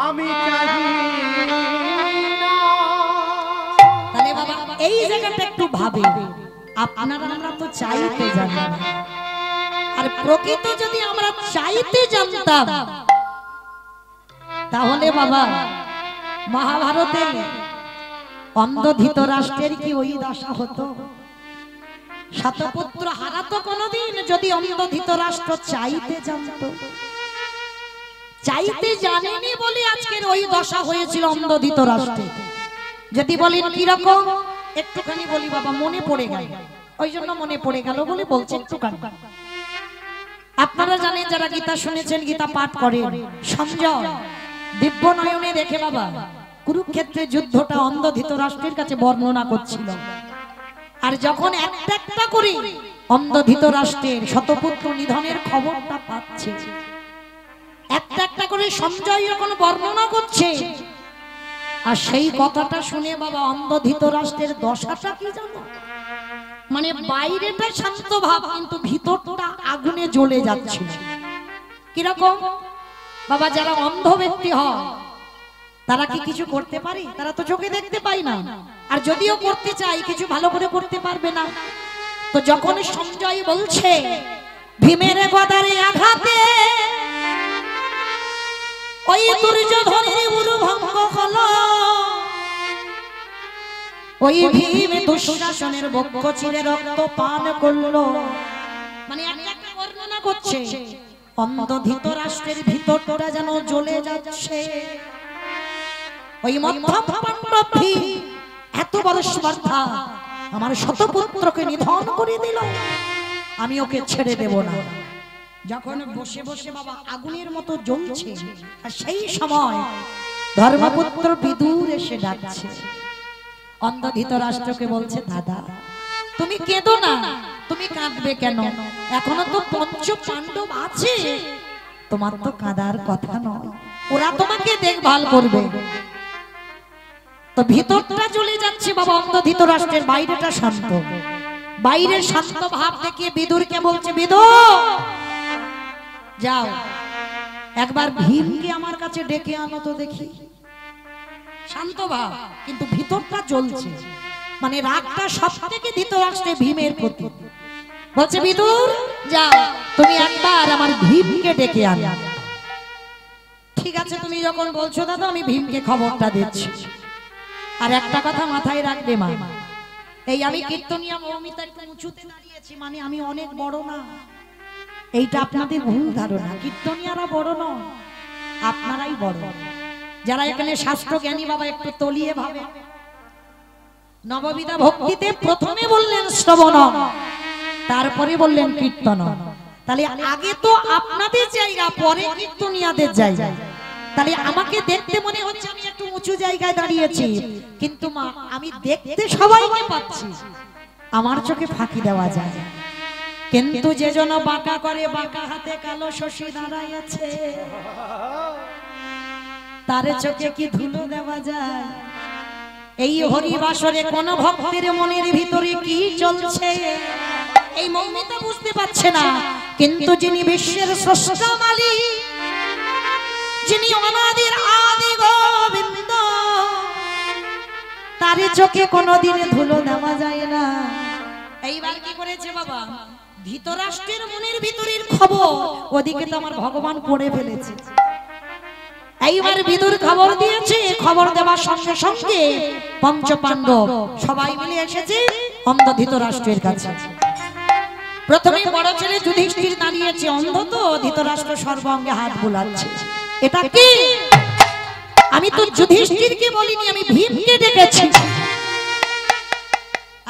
আমি চাই না। তাহলে বাবা এই জায়গাটা একটু ভাবে, আপনারা আমরা তো চাইতে জানি না। আর প্রকৃত যদি আমরা চাইতে জানতাম, তাহলে বাবা মহাভারতে অন্ধ ধৃতরাষ্ট্রের কি ওই দশা হতো? শতপুত্র হারাতো কোনদিন যদি অন্ধ ধৃতরাষ্ট্র চাইতে জানতো। চাইতে জানেনি বলে আজকের ওই দশা হয়েছিল অন্ধ ধৃতরাষ্ট্রের। যদি বলেন কিরকম, একটুখানি বলি বাবা, মনে পড়ে গেল, ওই জন্য মনে পড়ে গেল বলে বলছি একটুখানি। আপনারা জানেন, যারা গীতা শুনেছেন, গীতা পাঠ করেন, সঞ্জয় দিব্য নয়নে দেখে বাবা কুরুক্ষেত্রের যুদ্ধটা অন্ধ ধৃতরাষ্ট্রের কাছে বর্ণনা করছিল। আর যখন একটা একটা করে অন্ধ ধৃতরাষ্ট্রের শতপুত্র নিধনের খবরটা পাচ্ছে, একটা একটা করে সঞ্জয় যখন বর্ণনা করছে, আর সেই কথাটা শুনে বাবা অন্ধ ধৃতরাষ্ট্রের দশাটা কি জানো? মানে বাইরেটা শান্ত ভাব, কিন্তু ভিতরটা আগুনে জ্বলে যাচ্ছে। কিরকম বাবা? যারা অন্ধ ব্যক্তি হয় তারা কি কিছু করতে পারে? তারা তো চোখে দেখতে পায় না, আর যদিও করতে চাই কিছু ভালো করে করতে পারবে না। তো যখন সঞ্জয় বলছে ভীমের গদারে আঘাতে ওই দুর্যোধনের উরু ভঙ্গ হলো, ওই ভীম দুঃশাসনের বক্ষ চিরে রক্ত পান করলো, মানে একটা বর্ণনা করছে অন্ধ ধৃতরাষ্ট্রের ভিতরটা যেন জ্বলে যাচ্ছে। ওই মধ্যম পাণ্ডব ভীম এত বড় স্পর্ধা, আমার শতপুত্রকে নিধন করে দিল, আমি ওকে ছেড়ে দেব না। যখন বসে বসে বাবা আগুনের মতো জ্বলছে, আর সেই সময় ধর্মপুত্র বিদুর এসে ডাকছে। অন্ধ ধৃতরাষ্ট্রকে বলছে, দাদা তুমি কেঁদো না। তুমি কাঁদবে কেন? এখনো তো পঞ্চ পাণ্ডব আছে, তোমার তো কাঁদার কথা নয়, ওরা তোমাকে দেখভাল করবে। তো ভিতরটা চলে যাচ্ছে বাবা অন্ধ ধৃতরাষ্ট্রের, বাইরেটা শান্ত। বাইরের শান্ত ভাব দেখিয়ে বিদুরকে বলছে, বিদুর যাও একবার ভীমকে আমার কাছে ডেকে আনো তো দেখি। শান্ত ভাব, কিন্তু ভিতরটা জ্বলছে, মানে রাগটা সব থেকে ধৃতরাষ্ট্রের ভীমের প্রতি। বলছে, বিদুর যাও তুমি একবার আমার ভীমকে ডেকে আনো। ঠিক আছে, তুমি যখন বলছো দাদা, আমি ভীমকে খবরটা দিচ্ছি। আর একটা কথা মাথায় রাখবে মা, এই আমি কীর্তনিয়া মৌমিতা একটু উঁচুতে দাঁড়িয়েছি, মানে আমি অনেক বড় না, এইটা আপনাদের ভুল ধারণা। কীর্তনিয়ারা বড় নয়, আপনারাই বড়। যারা এখানে শাস্ত্র জ্ঞানী বাবা একটু তলিয়ে ভাবে। নববিধা ভক্তিতে প্রথমে বললেন শ্রবণ, তারপরে বললেন কীর্তন। তাহলে আগে তো আপনাদের জায়গা, পরে কীর্তনিয়াদের জায়গা। তাহলে আমাকে দেখতে মনে হচ্ছে আমি একটু উঁচু জায়গায় দাঁড়িয়েছি, কিন্তু মা আমি দেখতে সবাইকে পাচ্ছি, আমার চোখে ফাঁকি দেওয়া যায়। কিন্তু যে জন বাঁকা করে, বাঁকা হাতে কালো শশী দাঁড়াইয়াছে, তার চোখে কি ধুলো দেওয়া যায়? এই হরিবাসরে কোন ভক্তের মনের ভিতরে কি চলছে এই মৌমিতা বুঝতে পারছে না, কিন্তু যিনি বিশ্বের স্রষ্টা মালিক, যিনি অনাদির আদি গোবিন্দ, তার চোখে কোনোদিন ধুলো দেওয়া যায় না। এইবার কি করেছে বাবা, ধৃতরাষ্ট্রের মনের ভিতরের খবর ওদিকে তো আমার ভগবান পড়ে ফেলেছে। এইবার বিদুর খবর দিয়েছে, খবর দেওয়ার সঙ্গে সঙ্গে পঞ্চ পাণ্ডব সবাই মিলে এসেছে অন্ধ ধৃতরাষ্ট্রের কাছে। প্রথমে বড় ছেলে যুধিষ্ঠির দাঁড়িয়েছে, অন্ধ তো, ধৃতরাষ্ট্র সর্বাঙ্গে হাত বুলাচ্ছে। এটা কি? আমি তো যুধিষ্ঠিরকে বলিনি, আমি ভীমকে ডেকেছি।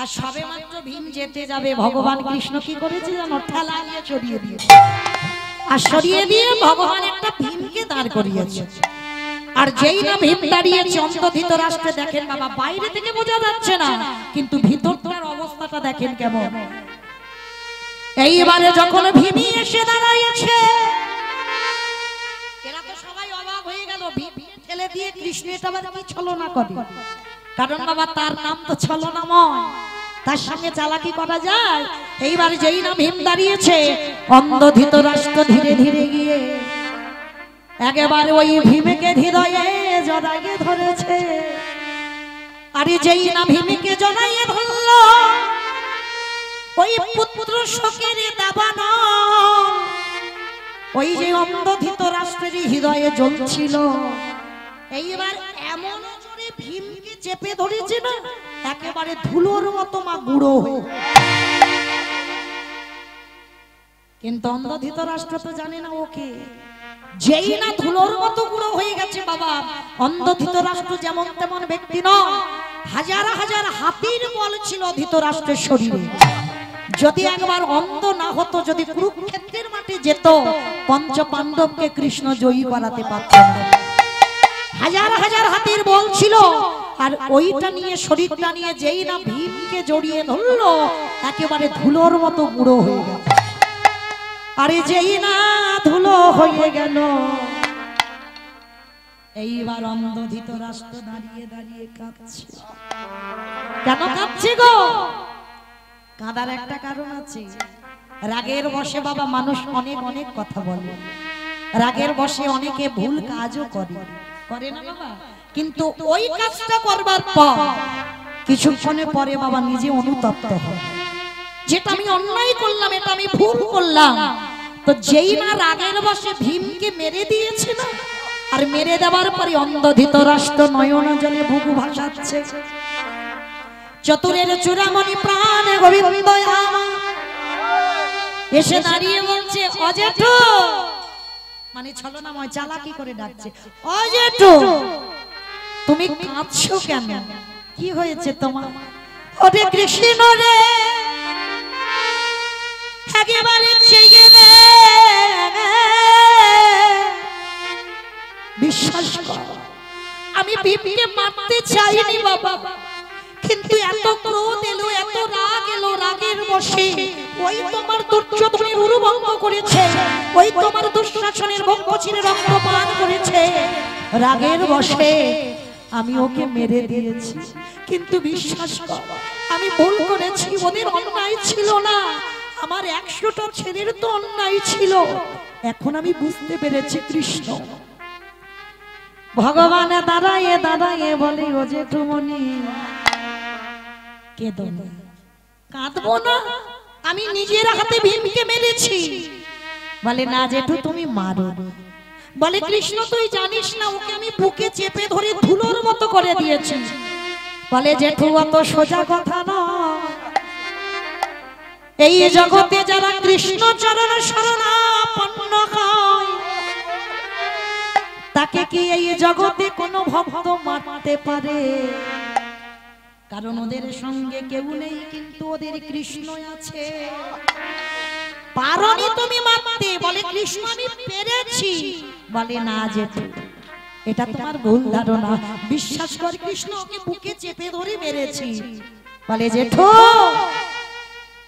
আর সবে মাত্র ভীম যেতে যাবে, ভগবান কৃষ্ণ কি করেছে জানো? ঠেলা দিয়ে সরিয়ে দিয়েছে, আর সরিয়ে দিয়ে ভগবান একটা ভীমকে দাঁড় করিয়েছে। আর যেই না ভীম দাঁড়িয়েছে, অন্ধ ধৃতরাষ্ট্র দেখেন বাবা, বাইরে থেকে বোঝা যাচ্ছে না, কিন্তু ভিতরটার অবস্থাটা দেখেন কেমন। এইবারে যখন ভীম এসে দাঁড়াইছে, এরা তো সবাই অবাক হয়ে গেল। ভীম ঠেলে দিয়ে কৃষ্ণ এটা আবার কি ছলনা করে? কারণ বাবা তার নাম তো ছলনাময়, তার সঙ্গে চালাকি করা যায়? এইবার যেই না ভীম দাঁড়িয়েছে, অন্ধ ধৃতরাষ্ট্র ধীরে ধীরে গিয়ে একেবারে ওই ভীমকে হৃদয়ে জড়াইয়ে ধরেছে। আরে যেই না ভীমকে জড়াইয়ে ধরল, ওই পুত্র শোকের দাবানল, ওই যে অন্ধ ধৃতরাষ্ট্রের হৃদয়ে জ্বলছিল, এইবার এমন জোরে ভীমকে চেপে ধরেছে না, একেবারে ধুলোর মতো মা গুঁড়ো হয়ে। কিন্তু অন্ধ ধৃতরাষ্ট্র তো জানে না ওকে, যেই না ধুলোর মতো গুঁড়ো হয়ে গেছে বাবা, অন্ধ ধৃতরাষ্ট্র যেমন তেমন ব্যক্তি নয়, হাজার হাজার হাতির বল ছিল ধৃতরাষ্ট্রের শরীরে। যদি একবার অন্ধ না হতো, যদি কুরুক্ষেত্রের মাঠে যেত, পঞ্চ পাণ্ডবকে কৃষ্ণ জয়ী করাতে পারত না। হাজার হাজার হাতির বল ছিল, আর ওইটা নিয়ে, শরীরটা নিয়ে যেই না ভীমকে জড়িয়ে ধরলো, একেবারে ধুলোর মতো গুঁড়ো হয়ে গেল। আরে যেই না ধুলো হয়ে গেল, এইবার অন্ধ ধৃতরাষ্ট্র দাঁড়িয়ে দাঁড়িয়ে কাঁদছে। কেন কাঁদছে গো? কাঁদার একটা কারণ আছে। রাগের বশে বাবা মানুষ অনেক অনেক কথা বলে, রাগের বশে অনেকে ভুল কাজও করে, করে না বাবা? কিন্তু ওই কাজটা করবার পর কিছুক্ষণে পরে বাবা নিজে অনুতপ্ত হয়, যেটা আমি অন্যায় করলাম, এটা আমি ভুল করলাম। তো যেই না রাগের বশে ভীমকে মেরে দিয়েছে না, আর মেরে দেওয়ার পরে অন্ধ ধৃতরাষ্ট্র নয়ন জলে বুকু ভাসাচ্ছে। চতুরের চূড়ামণি প্রাণ গোবিন্দ আমার এসে দাঁড়িয়ে বলছে, অজেঠু, মানে ছলনাময় চালাকি করে ডাকছে, অজেঠু তুমি কাঁদছো কেন? কি হয়েছে তোমার? ওরে কৃষ্ণ রে, একেবারে চেয়ে দে, বিশ্বাস কর আমি ভীমকে মারতে চাইনি বাবা, কিন্তু এত ক্রোধ এলো, এত রাগ এলো, রাগের বশে ওই তোমার দুর্যোধনের উরুভঙ্গ করেছে, ওই তোমার দুঃশাসনের বঙ্গচিরে রক্তপান করেছে, রাগের বশে আমি ওকে মেরে দিয়েছি। কিন্তু বিশ্বাস কর আমি ভুল করেছি, ওদের অন্যায় ছিল না, আমার 100টা ছেলের তো অন্যায় ছিল। এখন আমি বুঝতে পেরেছি কৃষ্ণ। ভগবান দাঁড়ায়ে দাঁড়ায়ে বলে, ও জেঠুমণি কেঁদো না। কাঁদবো না? আমি নিজের হাতে ভীমকে মেরেছি। বলে না জেঠু তুমি মারো। বলে কৃষ্ণ তুই জানিস না, ওকে আমি বুকে চেপে ধরে ধুলোর মতো করে দিয়েছি। বলে জেঠু অত সোজা কথা নয়, এই জগতে যারা কৃষ্ণ চরণ শরণাপন্ন হয়, তাকে কি এই জগতে কোনো ভক্ত মারতে পারে? কারণ ওদের সঙ্গে কেউ নেই, কিন্তু ওদের কৃষ্ণ আছে। পারনি তুমি মারতে? বলে কৃষ্ণ আমি পেরেছি। বলে না জেঠু এটা তোমার ভুল ধারণা। বিশ্বাস কর কৃষ্ণ ওকে বুকে চেপে ধরে মেরেছি। বলে জেঠু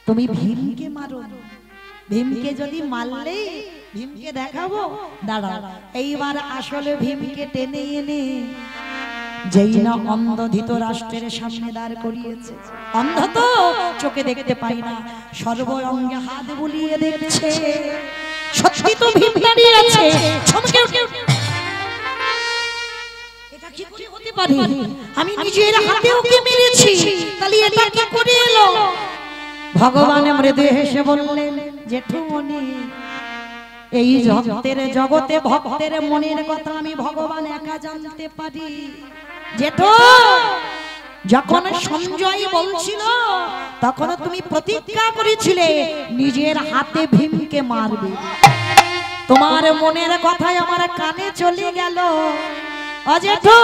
তুমি ভীমকে মারো, ভীমকে যদি মারলে ভীমকে দেখাবো। দাঁড়াও, এইবার আসলে ভীমকে টেনে এনে যেই না অন্ধ ধৃতরাষ্ট্রের সামনে দাঁড় করিয়েছে। অন্ধ তো চোখে দেখতে পাই না, সর্ব অঙ্গে হাত বুলিয়ে দেখছে। সত্যি তো ভীম দাঁড়িয়ে আছে। চমকে উঠে এটা কি করে হতে পারে? আমি নিজের হাতে ওকে মেরেছি, তাহলে এটা কি করে এলো? ভগবান মৃদু হেসে বললেন, জেঠুমণি এই ভক্তের জগতে ভক্তের মনের কথা আমি ভগবান একা জানতে পারি। জেঠু যখন সঞ্জয় বলছিল তখন তুমি প্রতিজ্ঞা করেছিলে নিজের হাতে ভীমকে মারবে। তোমার মনের কথাই আমার কানে চলে গেল। অজেঠু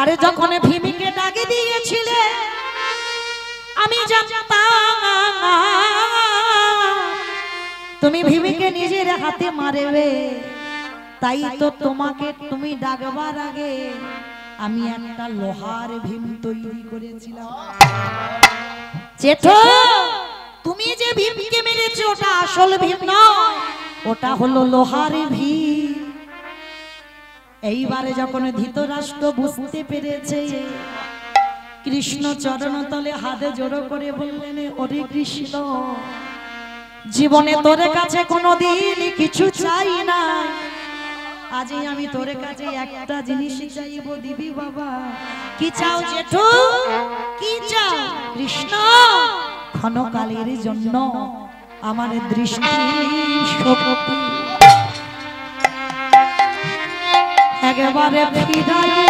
আরে যখন ভীমকে ডাকে দিয়েছিলে আমি জানতাম তুমি ভীমকে নিজের হাতে মারবে, তাই তো তোমাকে তুমি ডাকবার আগে আমি একটা লোহার ভীম তৈরি করেছিলাম। জেঠু তুমি যে ভীমকে মেরেছো ওটা আসল ভীম নয়, ওটা হলো লোহার ভীম। এইবারে যখন ধৃতরাষ্ট্র বুঝতে পেরেছে, কৃষ্ণ চরণতলে হাতে জোড়ো করে বললেন, ওরে কৃষ্ণ জীবনে তোর কাছে কোনোদিন কিছু চাই না, আজই আমি তোর কাছে একটা জিনিস চাইব, দিবি বাবা? কি চাও জেঠু? কি চাও? কৃষ্ণ ক্ষণকালের জন্য আমার দৃষ্টি শক্তি একেবারে ফিরাইয়ে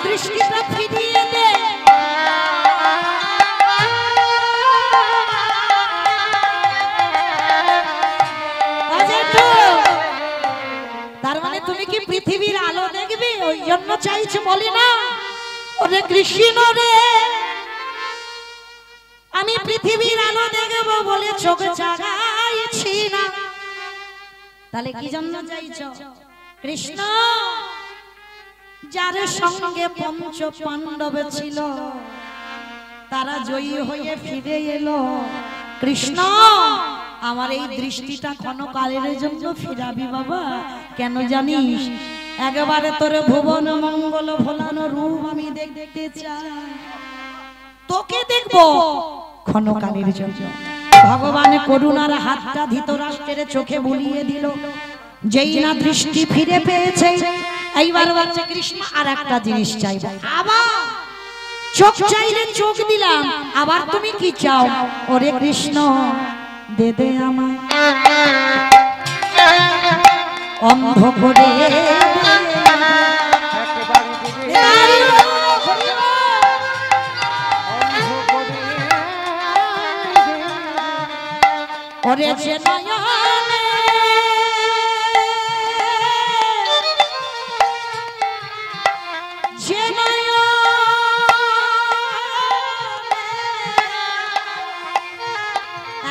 দৃষ্টিটা ফিরিয়ে দে। তার মানে তুমি কি পৃথিবীর আলো দেখবে ওই জন্য চাইছো? বলি না ওরে কৃষ্ণ রে আমি পৃথিবীর আলো দেখবো বলে চোখ জাগাইছি না, তাহলে কি জন্য চাইছো? কৃষ্ণ যার সঙ্গে পঞ্চ পাণ্ডব ছিল তারা জয়ী হয়ে ফিরে এলো। কৃষ্ণ আমার এই দৃষ্টিটা ক্ষণকালের জন্য ফিরাবি বাবা? কেন জানিস? একেবারে তোর ভুবন মঙ্গল ভোলানো রূপ আমি দেখতে চাই, তোকে দেখবো ক্ষণকালের জন্য। ভগবান করুণার হাতটা ধৃতরাষ্ট্রের চোখে বুলিয়ে দিল। যেই না দৃষ্টি ফিরে পেয়েছে, এইবার বলছে কৃষ্ণ আর একটা জিনিস চাইবো। আবার চোখ চাইলে চোখ দিলাম, আবার তুমি কি চাও? ওরে কৃষ্ণ দে দে আমায় অন্ধ করে ওরে যে নয়নে যে নয়নে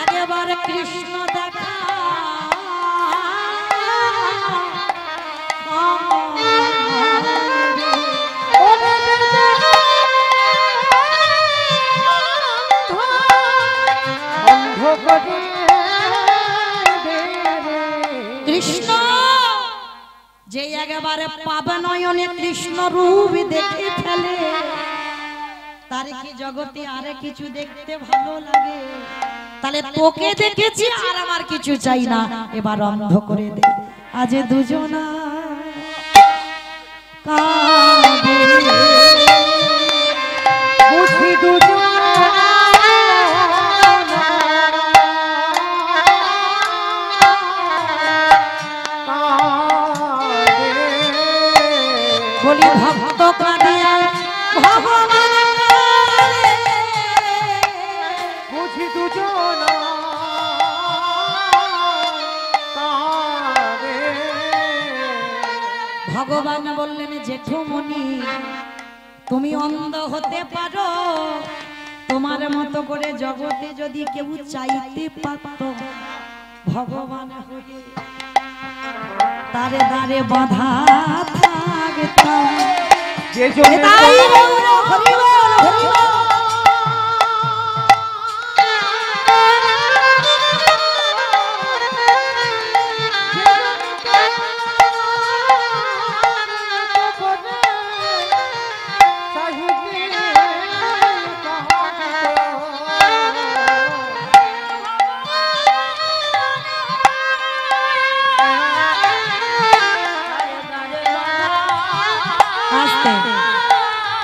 একেবারে কৃষ্ণ দেখা কৃষ্ণ যে একেবারে পাবে নয়নে কৃষ্ণ রূপ দেখে ফেলে, তার কি জগতে আরে কিছু দেখতে ভালো লাগে, তাহলে তোকে দেখেছি আর আমার কিছু চাই না, এবার অন্ধ করে দে। আজ দুজনা কাঁদে, বুঝি দুজন বলি ভক্ত কাঁদে ভগবান কাঁদে, বুঝি দুজন ভগবান বললেন জেঠুমনি তুমি অন্ধ হতে পারো, তোমার মতো করে জগতে যদি কেউ চাইতে পারত ভগবান হয়ে তারে দাঁড়ে বাঁধা থাকতাম। যে জন্য তাই গৌর হরি বল, হরি বল।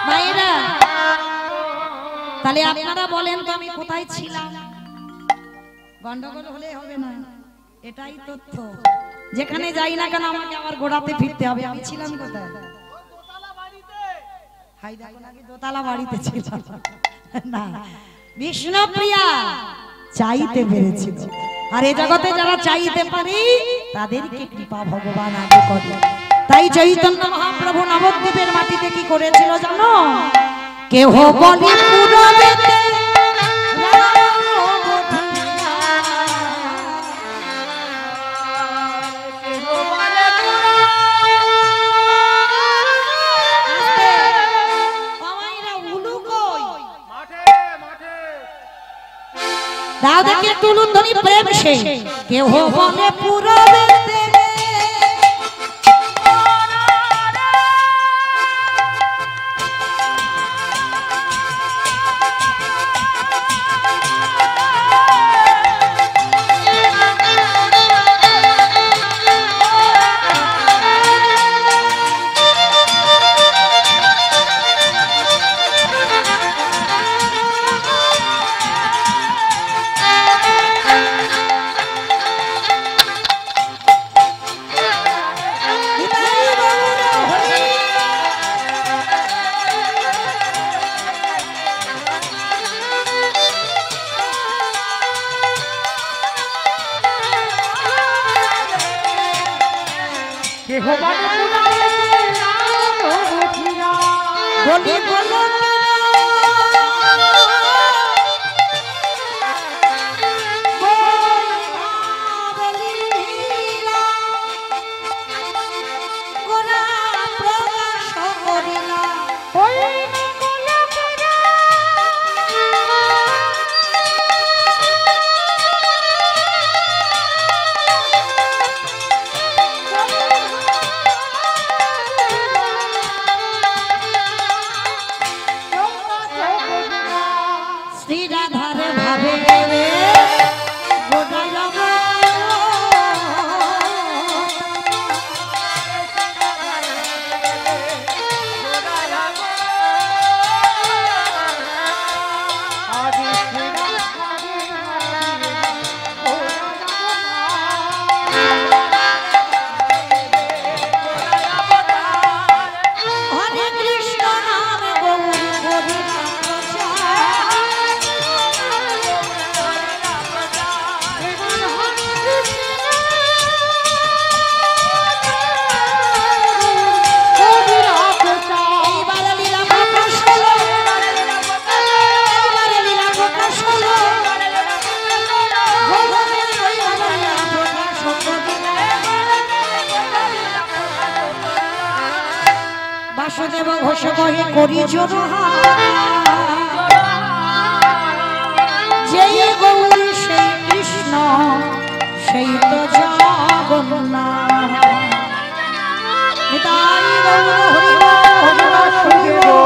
মায়েরা তাহলে আপনারা বলেন তো আমি কোথায় ছিলাম? গন্ডগোল হলে হবে না, এটাই তথ্য। যেখানে যাই না কেন আমাকে আবার গোড়াতে ফিরতে হবে। আমি ছিলাম কোথায়? হাই দেখো নাকি দোতলা বাড়িতে ছিলাম না, বিষ্ণুপ্রিয়া চাইতে পেরেছিল। আর এই জগতে যারা চাইতে পারে তাদেরকে কৃপা ভগবান আগে করে। তাই চৈতন্য মহাপ্রভু নবদ্বীপের মাটিতে কি করেছিল জানো? কেহ বলি পুরবেতে দাও দেখি একটু লুন্ধনি প্রেম সে কেহ বলে পুরবেতে বলি বলো বাসুদেব ঘোষ কহে করি জনহা যেই গৌরী সেই কৃষ্ণ সেই তো জগন্নাথ। নিতাই গৌর হরি বল, হরি বল।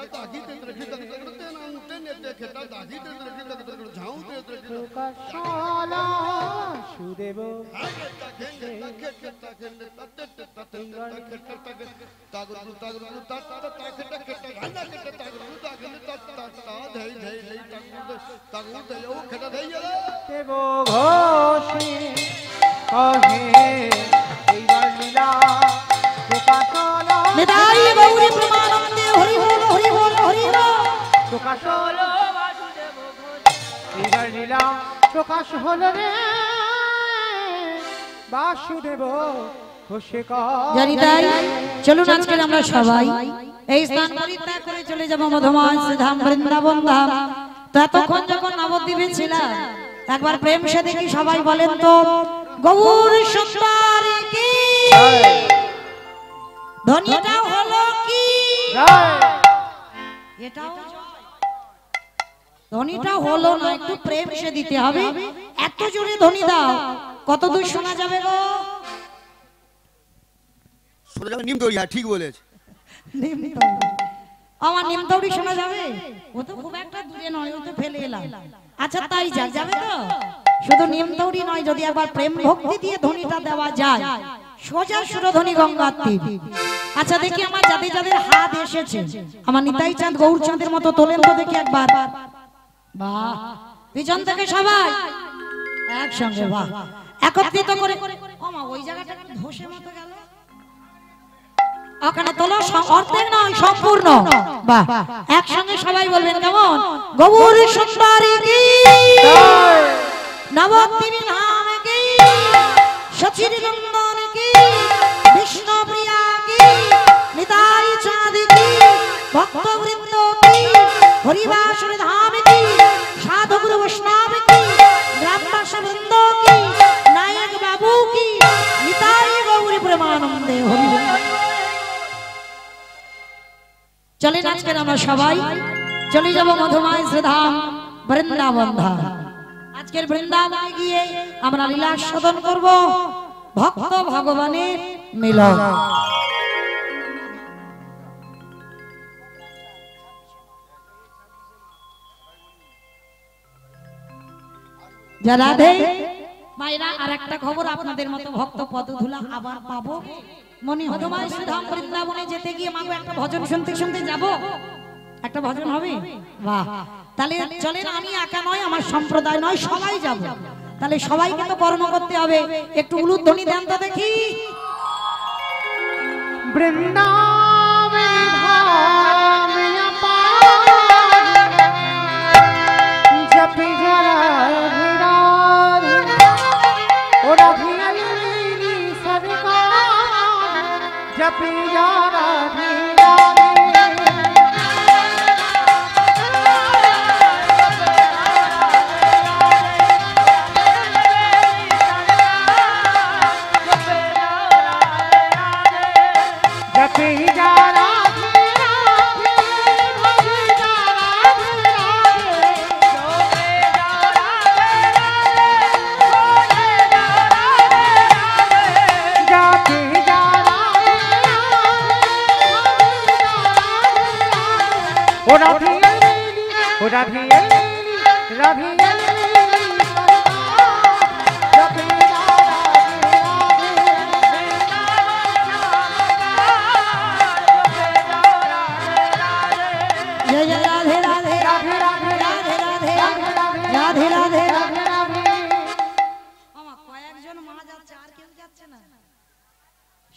खेटा दागी ते रखी तक ते ना उते ने ते खेटा दागी ते रखी तक झाऊ ते रखी প্রকাশলা সুদেব দেব ঘোষে কহে এইবার লীলা প্রকাশলা নিতাই গৌরী প্রেমানন্দে হরি বল হরি বল হরি বল। প্রকাশলা এইবার লীলা প্রকাশ হল রে বাসুদেব ঘোষে জানি তাই চলুন আজকে আমরা সবাই এই স্থান পরিত্যাগ করে চলে যাব মধুময় শ্রীধাম বৃন্দাবন ধাম। তো এতক্ষণ যখন নবদ্বীপে ছিলাম একবার প্রেম সে দেখি সবাই বলেন তো গৌর সুন্দরী কি ধ্বনিটাও হলো কি এটাও ধ্বনিটা হলো না, একটু প্রেম সে দিতে হবে। এত জোরে ধ্বনি দাও কত দূর শোনা যাবে গো? নিম দৌড়ি হ্যাঁ ঠিক বলেছে আমার নিমতৌড়ি শোনা যাবে? ও তো খুব একটা দূরে নয়, ও তো ফেলে এলাম। আচ্ছা তাই যাক, যাবে তো? শুধু নিমতৌড়ি নয়, যদি একবার প্রেম ভক্তি দিয়ে ধ্বনিটা দেওয়া যায় সোজা সুরধ্বনি গঙ্গার তীর। আচ্ছা দেখি আমার যাদের যাদের হাত এসেছে আমার নিতাই চাঁদ গৌরচাঁদের মতো তোলেন তো দেখি একবার। বাহ, পিছন থেকে সবাই একসঙ্গে বাহ একত্রিত করে। ও মা, ওই জায়গাটা ধসে মতো গেল, ওখানে তোলো অর্ধেক নয় সম্পূর্ণ। বাহ, একসঙ্গে সবাই বলবেন কেমন? গৌর সুন্দরী কি নবদ্বীপ ধাম কি সচির নন্দন কি বিষ্ণু প্রিয়া কি নিতাই চাঁদ কি ভক্তবৃন্দ কি হরিবাসুর ধাম কি সাধু গুরু বৈষ্ণব কি গ্রামবাসী বৃন্দ কি নায়ক বাবু কি নিতাই গৌরী প্রেমানন্দে হরি বল। চলেন আজকে আমরা সবাই চলে যাব মধুময় শ্রীধাম বৃন্দাবন ধাম। আজকের বৃন্দাবনে গিয়ে আমরা লীলা সাধন করব, ভক্ত ভগবানের মিলন। যারা রাধে মায়েরা, আর একটা খবর, আপনাদের মতো ভক্ত পদধূলা আবার পাবো মনে হয়। মধুময় শ্রীধাম বৃন্দাবনে যেতে গিয়ে মাগো একটা ভজন শুনতে শুনতে যাব, একটা ভজন হবে। বাহ, তাহলে চলেন, আমি একা নয়, আমার সম্প্রদায় নয়, সবাই যাব। তাহলে সবাইকে তো কর্ম করতে হবে, একটু উলুধ্বনি দেন তো দেখি। বৃন্দাবন ধাম জপি যারা ভিড়ার ওরা ভিড়ি সরকার জপি যারা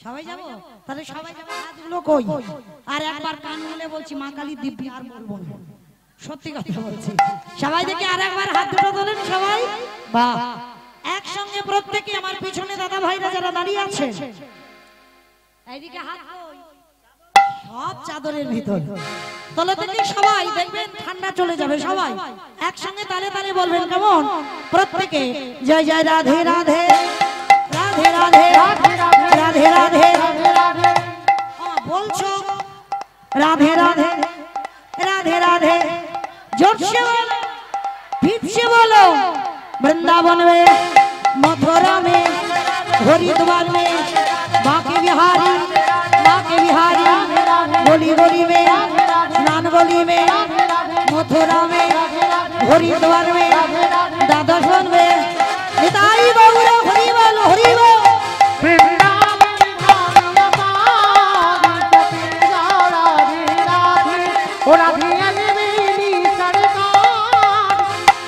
সবাই যাবো? তাহলে সবাই যাবো, হাতগুলো কই? আর একবার কান খুলে বলছি মা কালী দিব্যি, আর বলবো না, সত্যি কথা বলছি। সবাই দেখি আর একবার হাত দুটো তোলেন সবাই। বাহ, একসঙ্গে প্রত্যেকে। আমার পিছনে দাদা ভাইরা যারা দাঁড়িয়ে আছে এইদিকে হাত কই? সব চাদরের ভিতর তলে থেকে সবাই দেখবেন ঠান্ডা চলে যাবে। সবাই একসঙ্গে তালে তালে বলবেন কেমন? প্রত্যেকে জয় জয় রাধে রাধে রাধে রাধে রাধে রাধে রাধে বলছো, রাধে রাধে राधे राधे जोर से बोलो, फिर से बोलो। वृंदावन में, मथुरा में, हरिद्वार में, बांके बिहारी गोली गोली में, स्नान रंगोली में, मथुरा में, हरिद्वार में, द्वादशन में, निताई गौर हरि बोल हरि बोल। वृंदावन धाम अपारी जपी जा राधे राधे ओ राधे अलवेली सरकार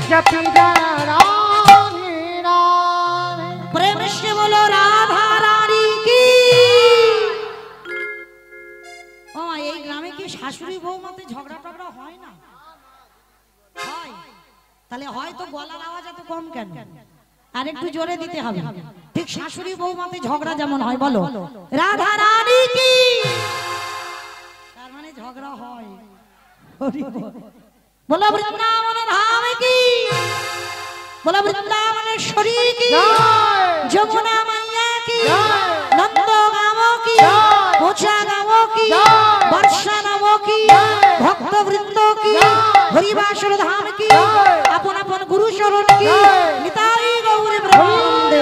जपी जा राधे राधे। प्रेम से बोलो राधा रानी की। ও এই গ্রামে কি শাশুড়ি বৌমাতে ঝগড়া টগড়া হয় না? হয়। তাহলে হয়তো গলার আওয়াজ এত কম কেন? আর একটু জোরে দিতে হবে। ঠিক শাশুড়ি বৌমাতে ঝগড়া যেমন হয় বলো রাধা রানী কি। তার মানে ঝগড়া হয়। হরি বল। বলো বৃন্দাবনের ধাম কি, বলো বৃন্দাবনের শরীর কি, যমুনা মাইয়া কি, নন্দ গাঁও কি, মোচা গাঁও কি, বর্ষা নাম কি, ভক্ত বৃন্দ কি, হরিবাসর ধাম কি, আপন আপন গুরু শরণ কি, নিতাই গৌর ব্রহ্মানন্দে।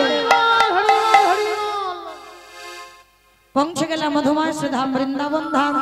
পৌঁছে গেলাম মধুমাস ধাম বৃন্দাবন ধাম।